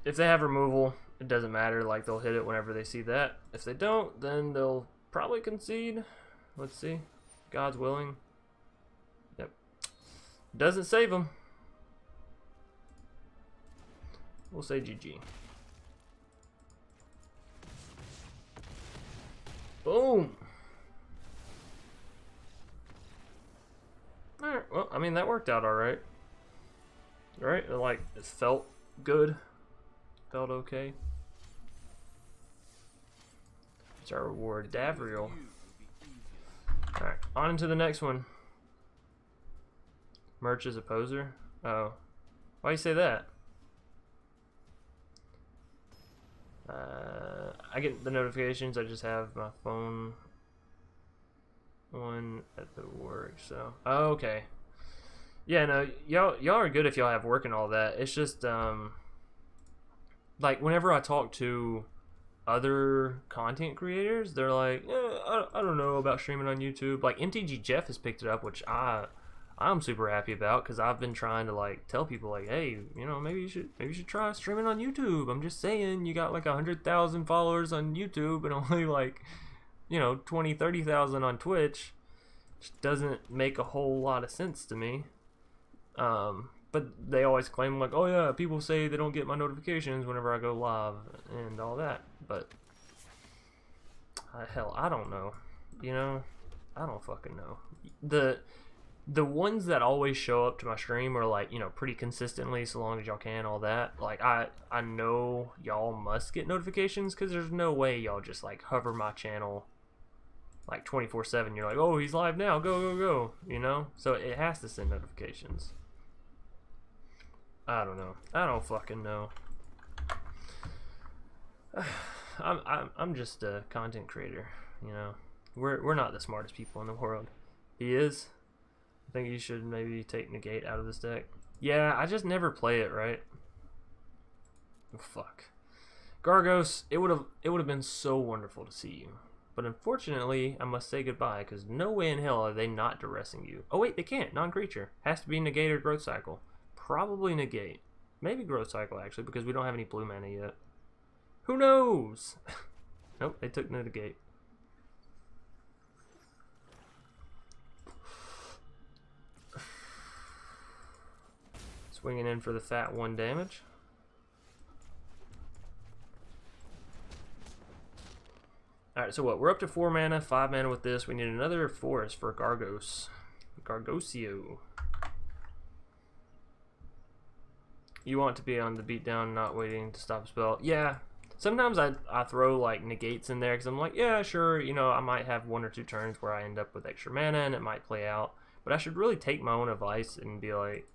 S1: If they have removal, it doesn't matter. Like, they'll hit it whenever they see that. If they don't, then they'll probably concede. Let's see. God's willing. Yep. Doesn't save them. We'll say GG. Boom. Alright, well, I mean, that worked out alright. Right? Like, it felt good. Felt okay. It's our reward, Davriel. Alright, on to the next one. Merch is a poser? Oh. Why you say that? I get the notifications, I just have my phone on at the work, so. Oh, okay. Yeah, no, y'all are good if y'all have work and all that. It's just, like, whenever I talk to other content creators, they're like, I don't know about streaming on YouTube. Like, MTG Jeff has picked it up, which I'm super happy about, because I've been trying to, like, tell people, like, hey, you know, maybe you should try streaming on YouTube. I'm just saying, you got like 100,000 followers on YouTube and only like, you know, 20-30,000 on Twitch. Which doesn't make a whole lot of sense to me. But they always claim, like, oh yeah, people say they don't get my notifications whenever I go live and all that. But hell, I don't know. You know, I don't fucking know. The ones that always show up to my stream are, like, you know, pretty consistently, so long as y'all can, all that. Like, I know y'all must get notifications, because there's no way y'all just, like, hover my channel, like, 24/7. You're like, oh, he's live now, go, go, go, you know? So it has to send notifications. I don't know. I don't fucking know. I'm just a content creator, you know? We're not the smartest people in the world. He is. I think you should maybe take negate out of this deck. Yeah, I just never play it, right? Oh, fuck. Gargos, it would have been so wonderful to see you. But unfortunately, I must say goodbye, because no way in hell are they not duressing you. Oh wait, they can't. Non-creature. Has to be negate or growth cycle. Probably negate. Maybe growth cycle, actually, because we don't have any blue mana yet. Who knows? Nope, they took negate. Swinging in for the fat 1 damage. Alright, so what? We're up to 4 mana, 5 mana with this. We need another forest for Gargos. Gargosio. You want to be on the beatdown, not waiting to stop a spell. Yeah. Sometimes I throw, like, negates in there, because I'm like, yeah, sure, you know, I might have 1 or 2 turns where I end up with extra mana, and it might play out. But I should really take my own advice and be like,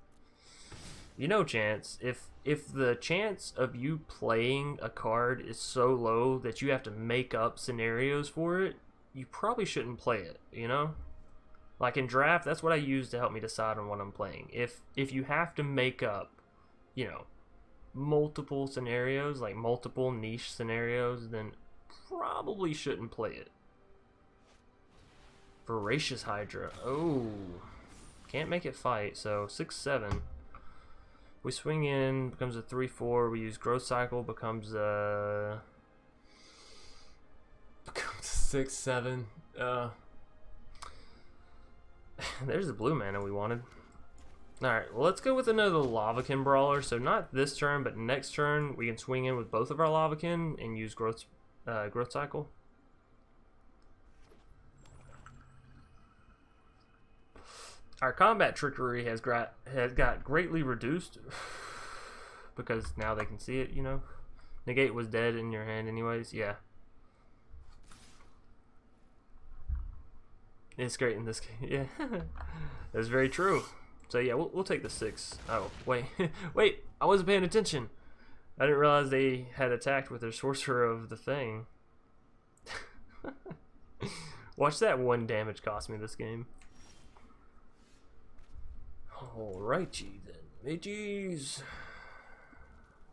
S1: you know, Chance, if the chance of you playing a card is so low that you have to make up scenarios for it, you probably shouldn't play it, you know? Like in Drarft, that's what I use to help me decide on what I'm playing. If you have to make up, you know, multiple scenarios, like multiple niche scenarios, then probably shouldn't play it. Voracious Hydra. Oh. Can't make it fight, so 6/7. We swing in, becomes a 3/4. We use growth cycle, becomes a 6/7. There's the blue mana we wanted. Alright, well, let's go with another Lavakin Brawler. So not this turn, but next turn we can swing in with both of our Lavakin and use growth cycle. Our combat trickery has got greatly reduced because now they can see it, you know. Negate was dead in your hand anyways, yeah. It's great in this game, yeah. That's very true. So yeah, we'll take the 6. Oh, wait. Wait, I wasn't paying attention. I didn't realize they had attacked with their Sorcerer of the Fang. Watch that 1 damage cost me this game. Alrighty then, mages.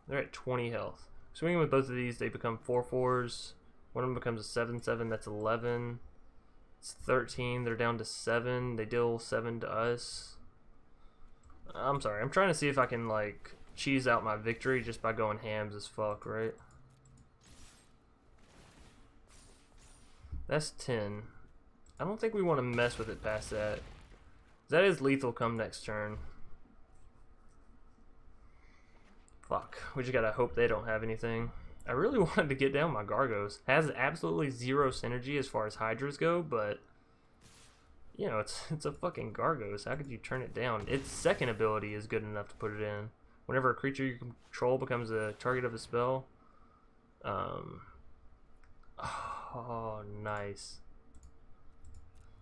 S1: They're at 20 health. Swinging with both of these, they become 4/4s. One of them becomes a 7/7. That's 11. It's 13. They're down to 7. They deal 7 to us. I'm sorry. I'm trying to see if I can, like, cheese out my victory just by going hams as fuck, right? That's 10. I don't think we want to mess with it past that. That is lethal come next turn. Fuck. We just gotta hope they don't have anything. I really wanted to get down my Gargos. Has absolutely zero synergy as far as Hydras go, but you know, it's a fucking Gargos. How could you turn it down? Its second ability is good enough to put it in. Whenever a creature you control becomes a target of a spell. Oh, nice.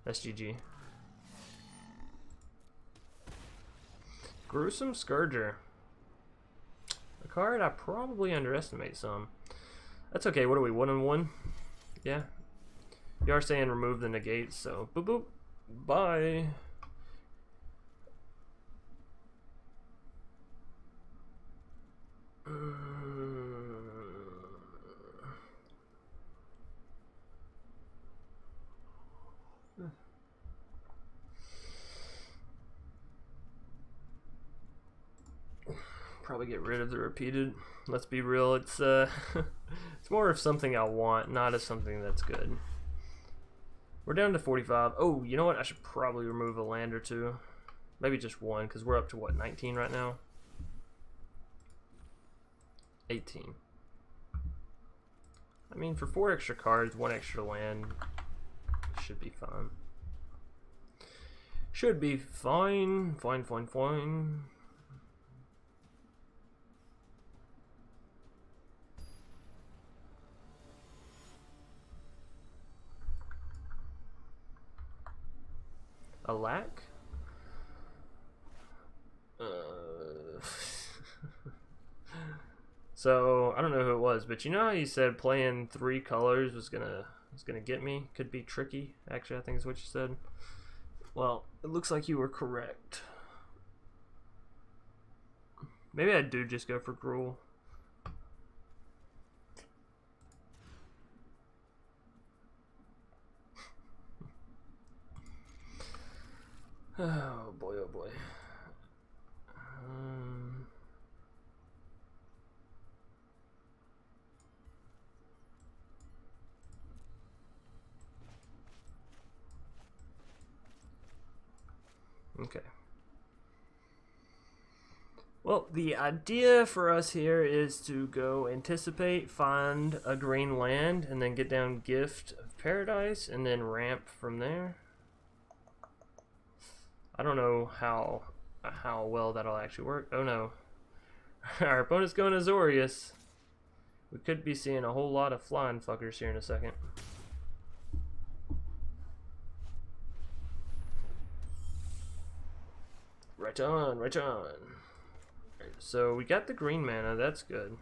S1: That's GG. Gruesome Scourger. A card I probably underestimate some. That's okay. What are we, 1-1? Yeah. You are saying remove the negates, so boop boop. Bye. Probably get rid of the repeated. Let's be real, it's it's more of something I want, not as something that's good. We're down to 45. Oh, you know what? I should probably remove a land or two. Maybe just one, because we're up to what, 19 right now? 18. I mean, for 4 extra cards, 1 extra land should be fine. Should be fine. Fine, fine, fine. A lack? So I don't know who it was, but you know how you said playing 3 colors was gonna get me? Could be tricky. Actually, I think is what you said. Well, it looks like you were correct. Maybe I do just go for Gruul. Oh boy, oh boy. Okay. Well, the idea for us here is to go anticipate, find a green land, and then get down Gift of Paradise, and then ramp from there. I don't know how well that'll actually work. Oh no. Our opponent's going Azorius. We could be seeing a whole lot of flying fuckers here in a second. Right on, right on. Right, so we got the green mana, that's good.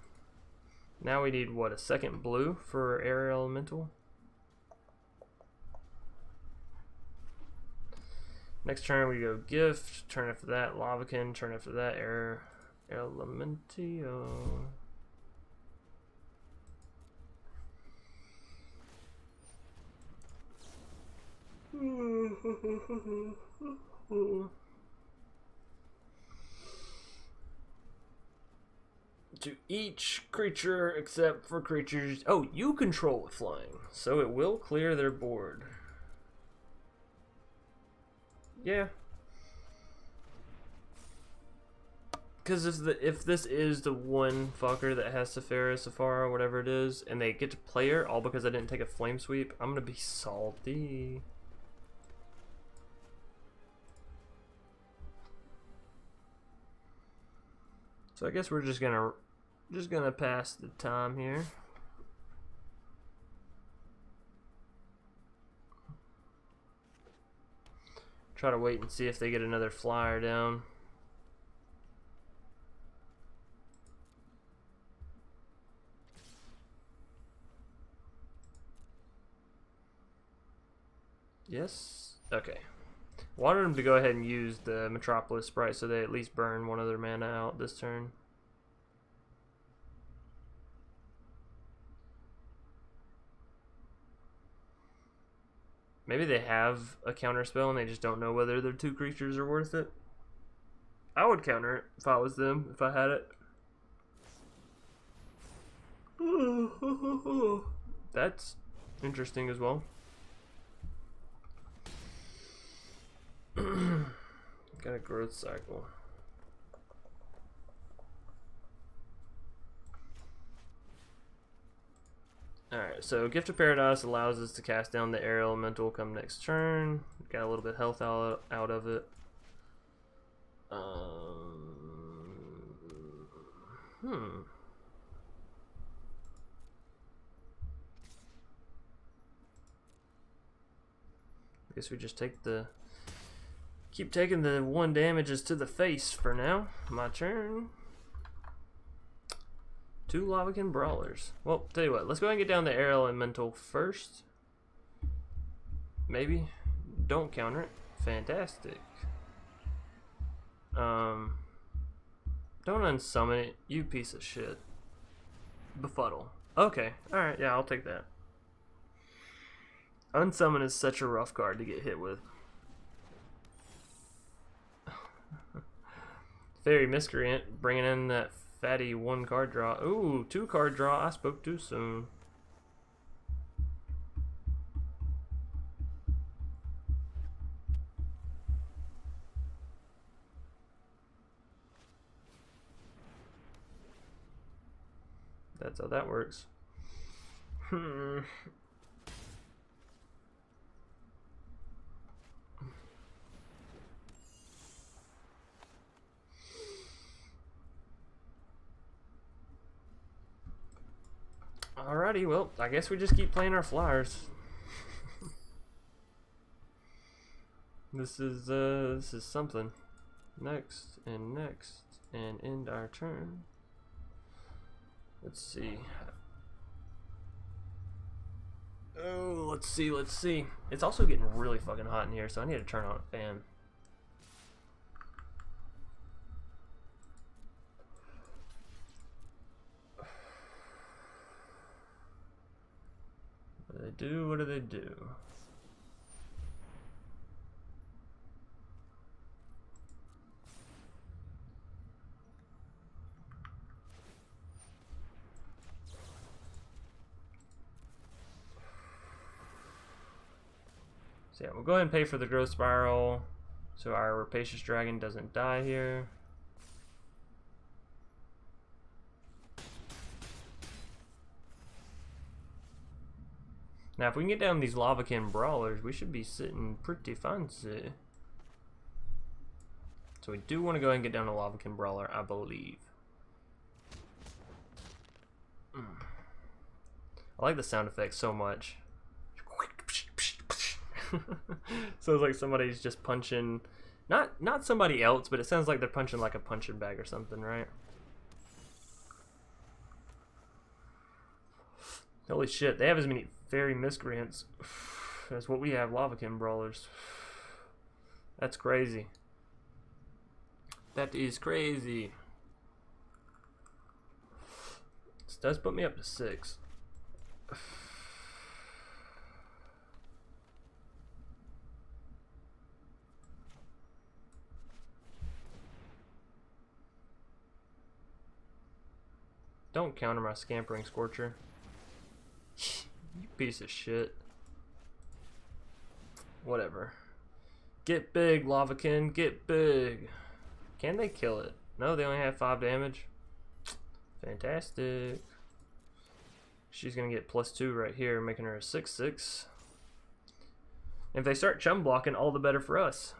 S1: Now we need, what, a second blue for Air Elemental? Next turn we go Gift, turn after that Lavakin, turn after that Air Elementio. To each creature except for creatures... Oh, you control with flying, so it will clear their board. Yeah. Because if this is the one fucker that has Safara, whatever it is, and they get to play her all because I didn't take a flame sweep, I'm gonna be salty. So I guess we're just gonna pass the time here. Try to wait and see if they get another flyer down. Yes? Okay. Wanted them to go ahead and use the Metropolis Sprite so they at least burn one of their mana out this turn. Maybe they have a counter spell and they just don't know whether their 2 creatures are worth it. I would counter it if I was them, if I had it. That's interesting as well. Got a growth cycle. Alright, so Gift of Paradise allows us to cast down the air elemental come next turn. Got a little bit of health out of it. I guess we just keep taking the 1 damages to the face for now. My turn. 2 Lavakin Brawlers. Well, tell you what, let's go ahead and get down the air elemental first. Maybe. Don't counter it. Fantastic. Don't unsummon it, you piece of shit. Befuddle. Okay, alright, yeah, I'll take that. Unsummon is such a rough card to get hit with. Fairy Miscreant, bringing in that fatty 1 card draw. Ooh, 2 card draw. I spoke too soon. That's how that works. Alrighty, well, I guess we just keep playing our flyers. This is something. Next and end our turn. Let's see. Oh, let's see. It's also getting really fucking hot in here, so I need to turn on a fan. What do they do? What do they do? So yeah, we'll go ahead and pay for the growth spiral so our rapacious dragon doesn't die here. Now if we can get down these Lavakin Brawlers, we should be sitting pretty fancy. So we do want to go ahead and get down a Lavakin Brawler, I believe. I like the sound effects so much. So it's like somebody's just punching, not somebody else, but it sounds like they're punching like a punching bag or something, right? Holy shit, they have as many fairy miscreants as what we have Lavakin Brawlers. That's crazy. That is crazy. This does put me up to 6. Don't counter my Scampering Scorcher. You piece of shit. Whatever. Get big, Lavakin, get big. Can they kill it? No, they only have 5 damage. Fantastic. She's gonna get +2 right here, making her a 6/6. If they start chum blocking, all the better for us.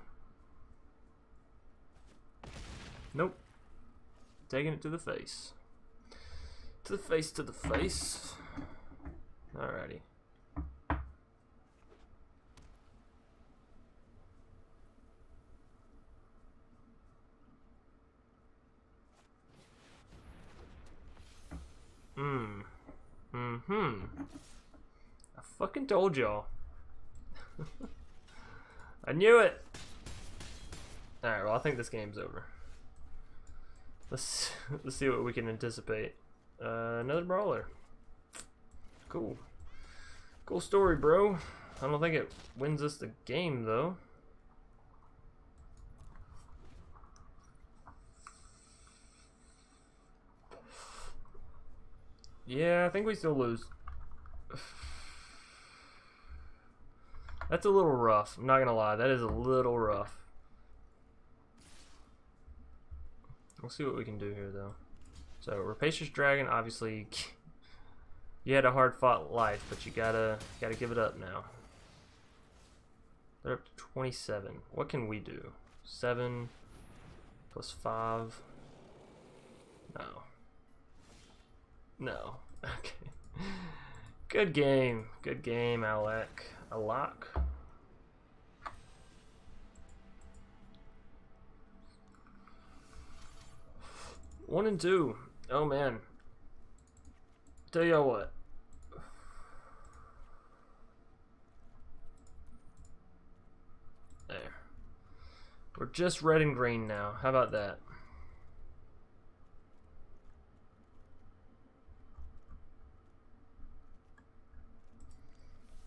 S1: Nope. Taking it to the face. To the face, to the face. Alrighty. I fucking told y'all. I knew it. Alright, well I think this game's over. Let's see what we can anticipate. Another brawler. Cool. Cool story, bro. I don't think it wins us the game, though. Yeah, I think we still lose. That's a little rough. I'm not gonna lie. That is a little rough. We'll see what we can do here, though. So, Rapacious Dragon, obviously, you had a hard-fought life, but you gotta give it up now. They're up to 27. What can we do? 7 plus 5. No. No. Okay. Good game. Good game, Alec. Alak. One and 2. Oh man. Tell y'all what. There. We're just red and green now. How about that?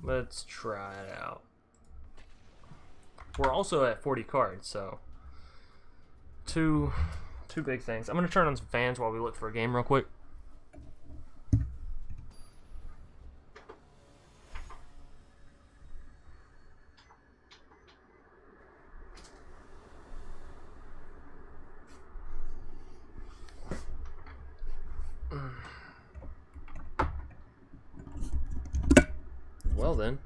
S1: Let's try it out. We're also at 40 cards, so two big things. I'm gonna turn on some fans while we look for a game real quick. Well then.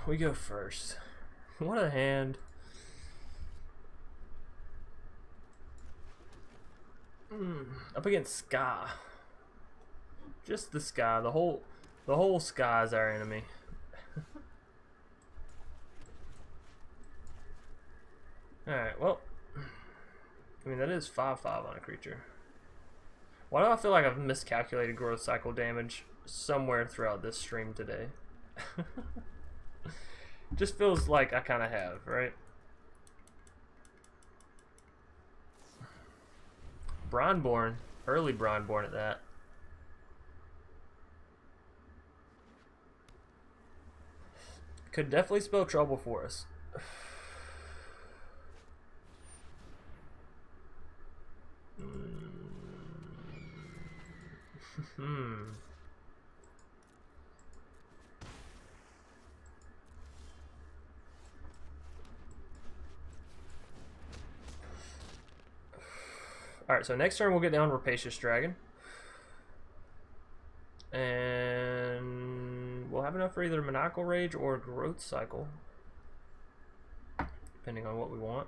S1: We go first. What a hand. Up against Ska. Just the Ska. The whole Ska is our enemy. Alright, well. I mean, that is 5/5 on a creature. Why do I feel like I've miscalculated growth cycle damage somewhere throughout this stream today? Just feels like I kind of have, right? Bronborn. Early Bronborn at that. Could definitely spell trouble for us. Alright, so next turn we'll get down Rapacious Dragon. And we'll have enough for either Maniacal Rage or Growth Cycle, depending on what we want.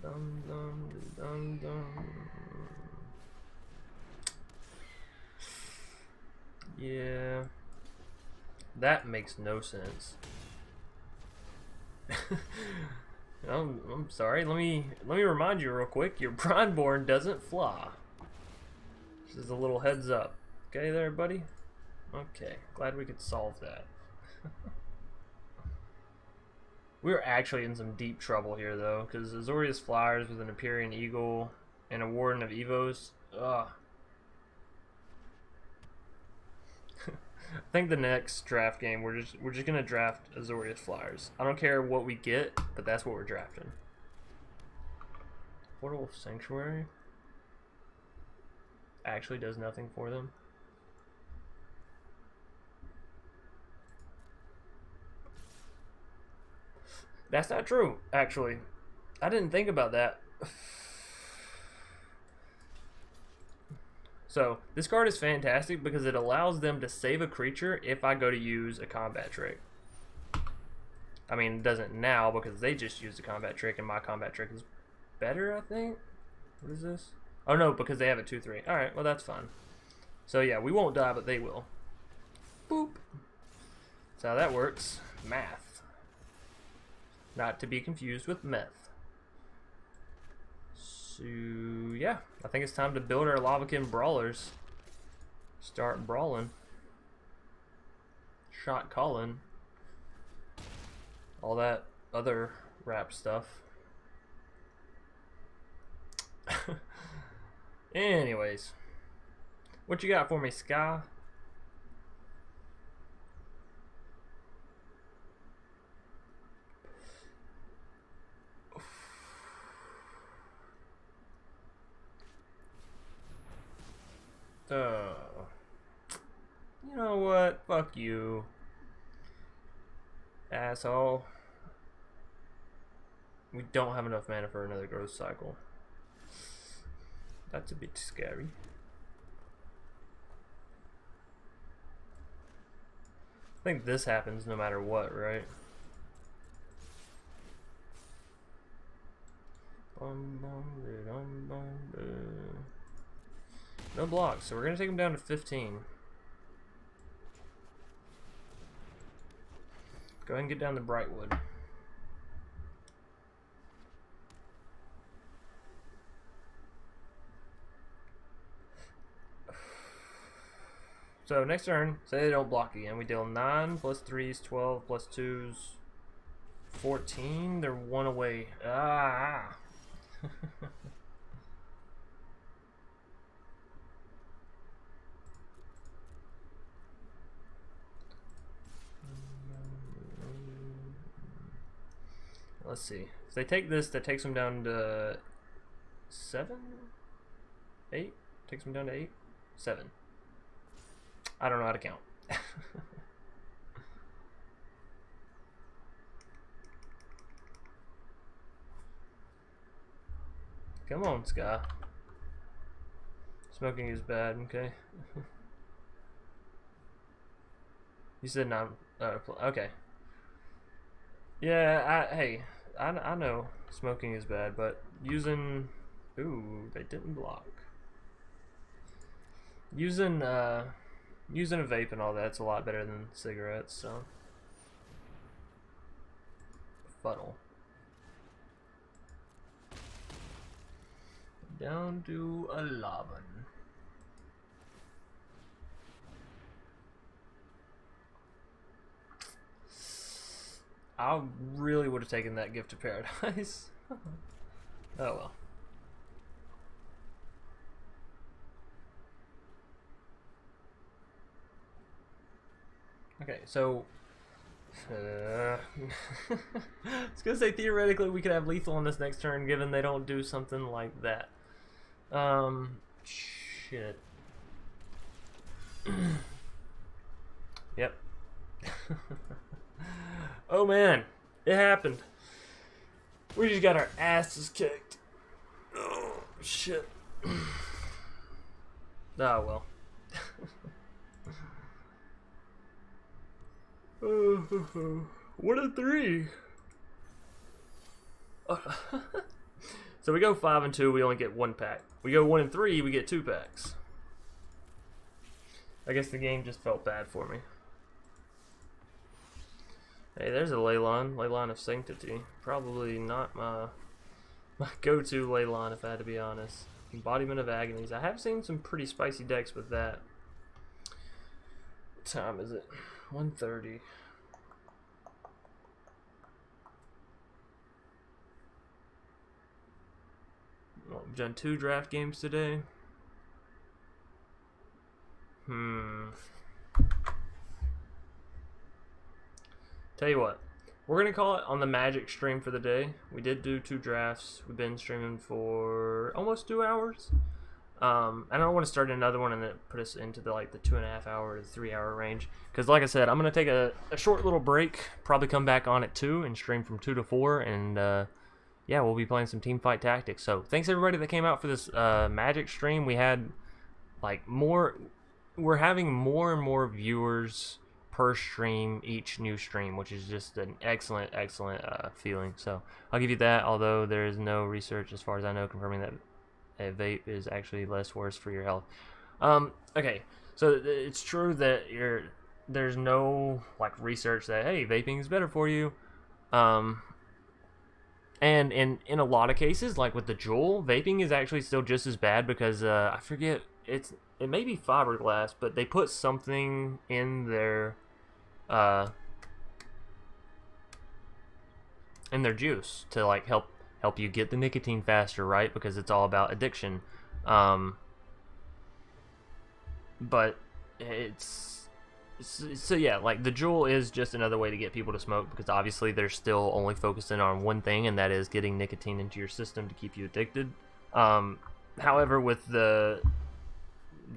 S1: Dum, dum, dum, dum. Yeah, that makes no sense. I'm sorry. Let me remind you real quick. Your Bronborn doesn't fly. This is a little heads up. Okay, there, buddy. Okay, glad we could solve that. We're actually in some deep trouble here, though, because Azorius Flyers with an Empyrean Eagle and a Warden of Evos. Ugh. I think the next draft game we're just gonna draft Azorius Flyers. I don't care what we get, but that's what we're drafting. Portal of Sanctuary actually does nothing for them. That's not true, actually. I didn't think about that. So, this card is fantastic because it allows them to save a creature if I go to use a combat trick. I mean, it doesn't now because they just used a combat trick and my combat trick is better, I think. What is this? Oh no, because they have a 2/3. Alright, well that's fine. So yeah, we won't die, but they will. Boop. That's how that works. Math. Not to be confused with meth. So So yeah, I think it's time to build our Lavakin brawlers. Start brawling. Shot calling. All that other rap stuff. Anyways, what you got for me, Sky? You know what? Fuck you, asshole. We don't have enough mana for another growth cycle. That's a bit scary. I think this happens no matter what, right? No blocks, so we're gonna take him down to 15. Go ahead and get down to Brightwood. So next turn, say they don't block again, we deal 9 plus 3s, 12 plus 2s, 14. They're 1 away. Ah! Let's see. If they take this, that takes them down to 7? 8? Takes them down to 8? 7. I don't know how to count. Come on, Sky. Smoking is bad, okay? You said not. Okay. Yeah, hey, I know smoking is bad, but using. Ooh, they didn't block. Using a vape and all that's a lot better than cigarettes, so. Funnel. Down to 11. I really would have taken that gift of paradise. Oh well. Okay, so I was gonna say theoretically we could have lethal on this next turn, given they don't do something like that. Shit. Yep. Oh man, it happened. We just got our asses kicked. Oh shit. Oh well. What a 3. So we go 5 and 2, we only get 1 pack. We go 1 and 3, we get 2 packs. I guess the game just felt bad for me. Hey, there's a Leyline of Sanctity. Probably not my go-to Leyline, if I had to be honest. Embodiment of Agonies. I have seen some pretty spicy decks with that. What time is it? 1:30. Well, we've done 2 draft games today. Tell you what, we're gonna call it on the Magic stream for the day. We did do 2 drafts. We've been streaming for almost 2 hours. I don't want to start another one and then put us into the 2.5 hour to 3 hour range. Because like I said, I'm gonna take a short little break. Probably come back on at 2 and stream from 2 to 4. And yeah, we'll be playing some team fight tactics. So thanks everybody that came out for this Magic stream. We had we're having more and more viewers per stream each new stream, which is just an excellent feeling. So I'll give you that, although there is no research as far as I know confirming that a vape is actually less worse for your health. Okay, so it's true that there's no research that hey, vaping is better for you. And in a lot of cases, like with the Juul, vaping is actually still just as bad because I forget, it may be fiberglass, but they put something uh, in their juice to like help you get the nicotine faster, right? Because it's all about addiction. But so yeah, like the Juul is just another way to get people to smoke because obviously they're still only focusing on one thing, and that is getting nicotine into your system to keep you addicted. However, with the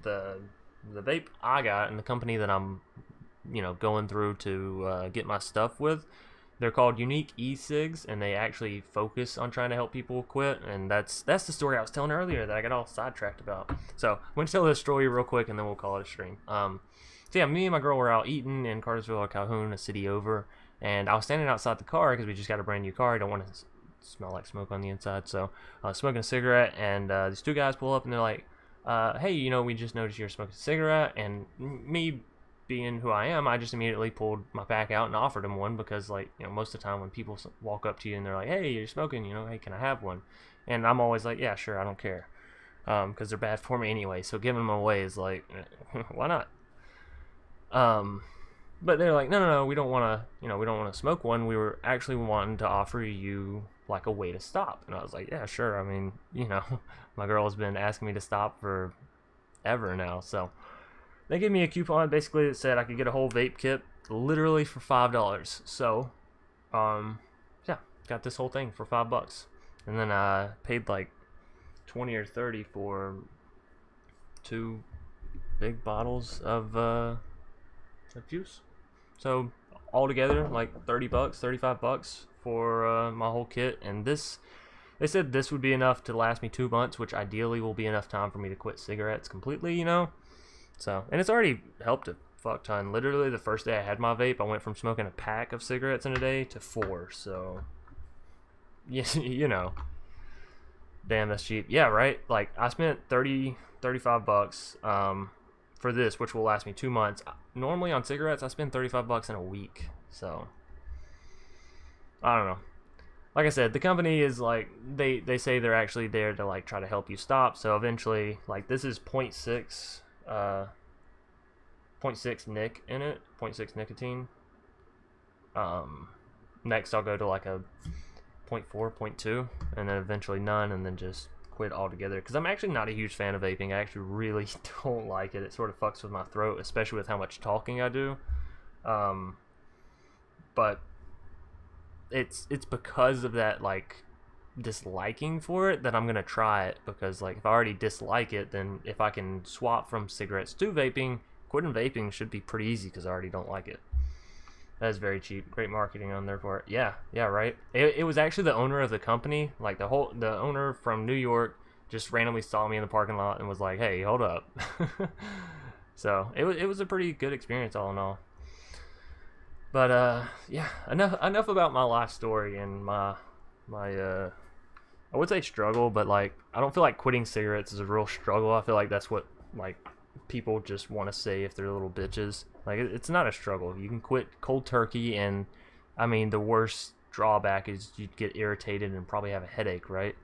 S1: vape I got and the company that I'm going through to get my stuff with, they're called Unique E-Cigs, and they actually focus on trying to help people quit. And that's the story I was telling earlier that I got all sidetracked about. So I'm going to tell this story real quick, and then we'll call it a stream. So yeah, me and my girl were out eating in Cartersville or Calhoun, a city over, and I was standing outside the car because we just got a brand new car. I don't want to smell like smoke on the inside, so I was smoking a cigarette, and these two guys pull up, and they're like, hey, we just noticed you're smoking a cigarette. And me being who I am, I just immediately pulled my pack out and offered them one because, like, most of the time when people walk up to you and they're like, hey, you're smoking, hey, can I have one? And I'm always like, yeah, sure, I don't care, because they're bad for me anyway, so giving them away is like, why not? But they're like, no, we don't want to smoke one. We were actually wanting to offer you like a way to stop. And I was like, yeah, sure. I mean, my girl has been asking me to stop for ever now. So they gave me a coupon basically that said I could get a whole vape kit literally for $5. So, yeah, got this whole thing for $5. And then I paid like 20 or 30 for 2 big bottles of juice. So altogether like $30, $35 for my whole kit. And they said this would be enough to last me 2 months, which ideally will be enough time for me to quit cigarettes completely, So, and it's already helped a fuck ton. Literally the first day I had my vape, I went from smoking a pack of cigarettes in a day to 4. So yes, damn, that's cheap. Yeah, right. Like I spent $35 for this, which will last me 2 months. Normally on cigarettes, I spend $35 in a week. So I don't know. Like I said, the company is like, they say they're actually there to like try to help you stop. So eventually, like, this is 0.6 nic in it, 0.6 nicotine. Next I'll go to like a 0.4, 0.2, and then eventually none, and then just quit altogether, because I'm actually not a huge fan of vaping. I actually really don't like it. It sort of fucks with my throat, especially with how much talking I do. But it's because of that, like, disliking for it, that I'm gonna try it, because like if I already dislike it, then if I can swap from cigarettes to vaping, quitting vaping should be pretty easy because I already don't like it. That is very cheap. Great marketing on their part. Yeah, right. It was actually the owner of the company, like the owner from New York, just randomly saw me in the parking lot and was like, "Hey, hold up." So it was a pretty good experience all in all. But yeah, enough about my life story and my I would say struggle, but like I don't feel like quitting cigarettes is a real struggle. I feel like that's what like people just want to say if they're little bitches. Like, it's not a struggle. You can quit cold turkey, and I mean the worst drawback is you'd get irritated and probably have a headache, right?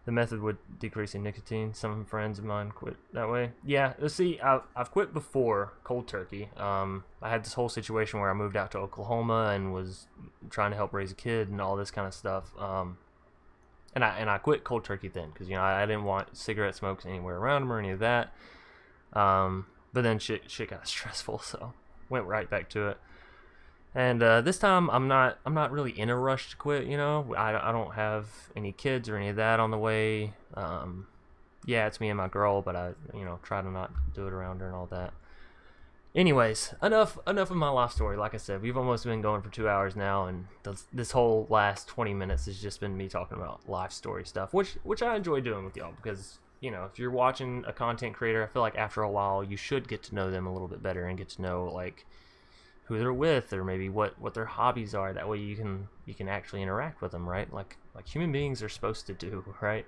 S1: The method would decrease in nicotine. Some friends of mine quit that way. Yeah, see, I've quit before cold turkey. I had this whole situation where I moved out to Oklahoma and was trying to help raise a kid and all this kind of stuff. And I quit cold turkey then because I didn't want cigarette smokes anywhere around them or any of that. But then shit got stressful, so went right back to it. And this time I'm not really in a rush to quit. I don't have any kids or any of that on the way. Yeah, it's me and my girl, but I try to not do it around her and all that. Anyways, enough of my life story. Like I said, we've almost been going for 2 hours now, and this whole last 20 minutes has just been me talking about life story stuff, which I enjoy doing with y'all, because if you're watching a content creator, I feel like after a while you should get to know them a little bit better and get to know like who they're with, or maybe what their hobbies are. That way you can actually interact with them, right? Like human beings are supposed to do, right?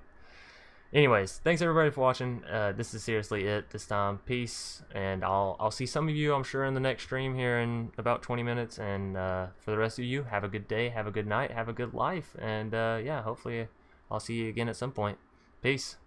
S1: Anyways, thanks everybody for watching. This is seriously it this time. Peace, and I'll see some of you, I'm sure, in the next stream here in about 20 minutes. And for the rest of you, have a good day, have a good night, have a good life, and yeah, hopefully I'll see you again at some point. Peace.